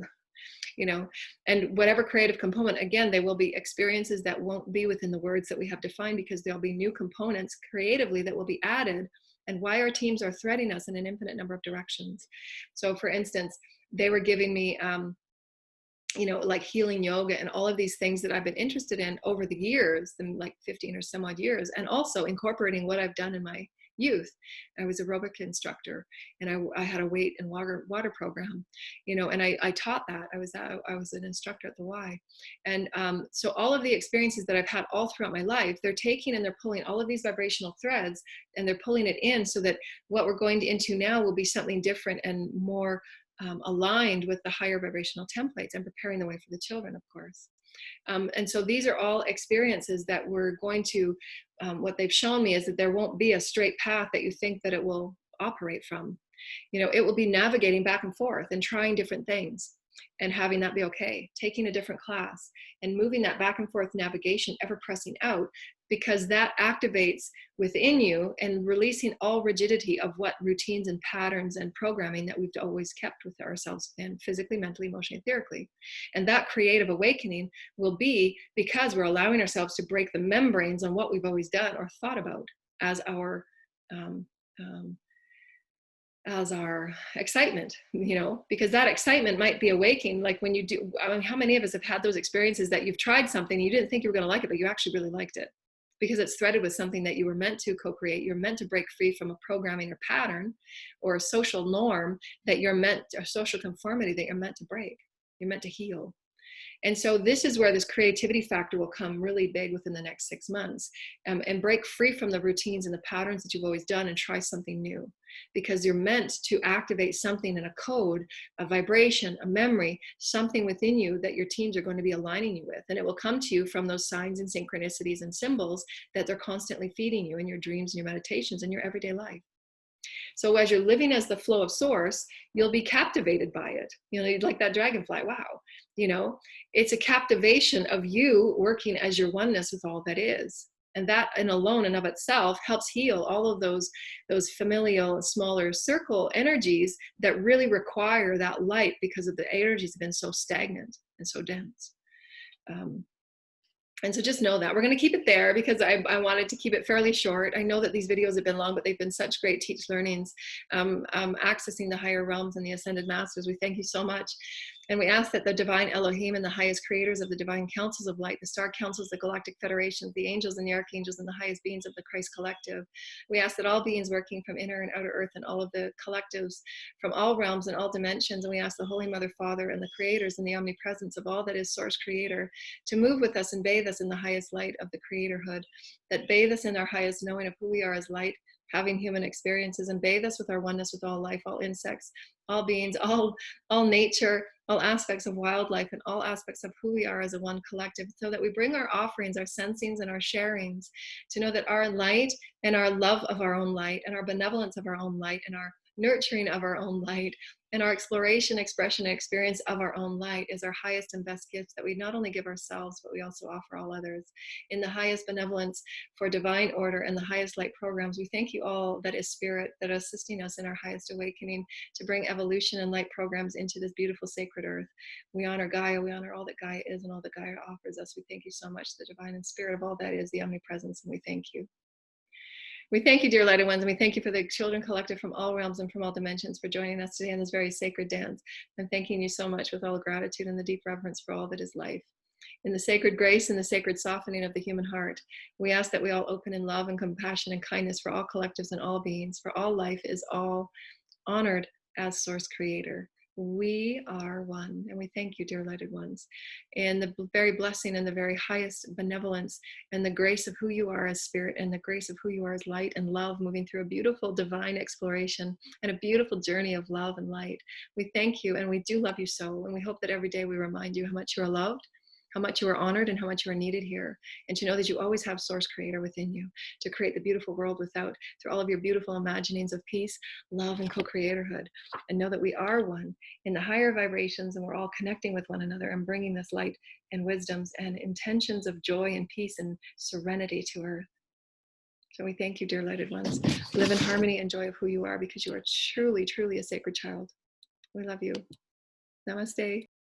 And whatever creative component, again, they will be experiences that won't be within the words that we have defined, because there'll be new components creatively that will be added, and why our teams are threading us in an infinite number of directions. So for instance, they were giving me, like healing yoga and all of these things that I've been interested in over the years, like 15 or some odd years, and also incorporating what I've done in my youth. I was aerobic instructor, and I had a weight and water program, and I taught that. I was an instructor at the Y. And so all of the experiences that I've had all throughout my life, they're taking and they're pulling all of these vibrational threads, and they're pulling it in so that what we're going into now will be something different and more aligned with the higher vibrational templates, and preparing the way for the children, of course. And so these are all experiences that we're going to, what they've shown me is that there won't be a straight path that you think that it will operate from. It will be navigating back and forth and trying different things and having that be okay, taking a different class and moving that back and forth navigation, ever pressing out, because that activates within you and releasing all rigidity of what routines and patterns and programming that we've always kept with ourselves, and physically, mentally, emotionally, etherically. And that creative awakening will be because we're allowing ourselves to break the membranes on what we've always done or thought about as our excitement, because that excitement might be awakening. Like when you do, I mean, how many of us have had those experiences that you've tried something, you didn't think you were going to like it, but you actually really liked it because it's threaded with something that you were meant to co-create. You're meant to break free from a programming or pattern or a social norm that you're meant, or social conformity that you're meant to break. You're meant to heal. And so this is where this creativity factor will come really big within the next 6 months, and break free from the routines and the patterns that you've always done and try something new, because you're meant to activate something in a code, a vibration, a memory, something within you that your teams are going to be aligning you with. And it will come to you from those signs and synchronicities and symbols that they're constantly feeding you in your dreams and your meditations and your everyday life. So as you're living as the flow of source, you'll be captivated by it. You'd like that dragonfly. Wow. It's a captivation of you working as your oneness with all that is. And that in alone and of itself helps heal all of those familial, smaller circle energies that really require that light, because of the energies have been so stagnant and so dense. And so just know that we're going to keep it there, because I wanted to keep it fairly short. I know that these videos have been long, but they've been such great teach learnings, accessing the higher realms and the ascended masters. We thank you so much. And we ask that the divine Elohim and the highest creators of the divine councils of light, the star councils, the galactic federations, the angels and the archangels, and the highest beings of the Christ collective, we ask that all beings working from inner and outer earth and all of the collectives from all realms and all dimensions, and we ask the Holy Mother, Father, and the creators and the omnipresence of all that is source creator to move with us and bathe us in the highest light of the creatorhood, that bathe us in our highest knowing of who we are as light, having human experiences, and bathe us with our oneness with all life, all insects, all beings, all nature, all aspects of wildlife, and all aspects of who we are as a one collective, so that we bring our offerings, our sensings, and our sharings to know that our light and our love of our own light and our benevolence of our own light and our nurturing of our own light and our exploration, expression, and experience of our own light is our highest and best gift that we not only give ourselves, but we also offer all others. In the highest benevolence for divine order and the highest light programs, we thank you all that is spirit, that is assisting us in our highest awakening to bring evolution and light programs into this beautiful sacred earth. We honor Gaia, we honor all that Gaia is and all that Gaia offers us. We thank you so much, the divine and spirit of all that is, the omnipresence, and we thank you. We thank you, dear lighted ones, and we thank you for the children collective from all realms and from all dimensions for joining us today in this very sacred dance. I'm thanking you so much with all the gratitude and the deep reverence for all that is life. In the sacred grace and the sacred softening of the human heart, we ask that we all open in love and compassion and kindness for all collectives and all beings, for all life is all honored as source creator. We are one, and we thank you, dear lighted ones, and the very blessing and the very highest benevolence and the grace of who you are as spirit and the grace of who you are as light and love, moving through a beautiful divine exploration and a beautiful journey of love and light. We thank you, and we do love you so, and we hope that every day we remind you how much you are loved, how much you are honored, and how much you are needed here, and to know that you always have source creator within you to create the beautiful world without, through all of your beautiful imaginings of peace, love, and co-creatorhood, and know that we are one in the higher vibrations, and we're all connecting with one another and bringing this light and wisdoms and intentions of joy and peace and serenity to earth. So we thank you, dear lighted ones. Live in harmony and joy of who you are, because you are truly, truly a sacred child. We love you. Namaste.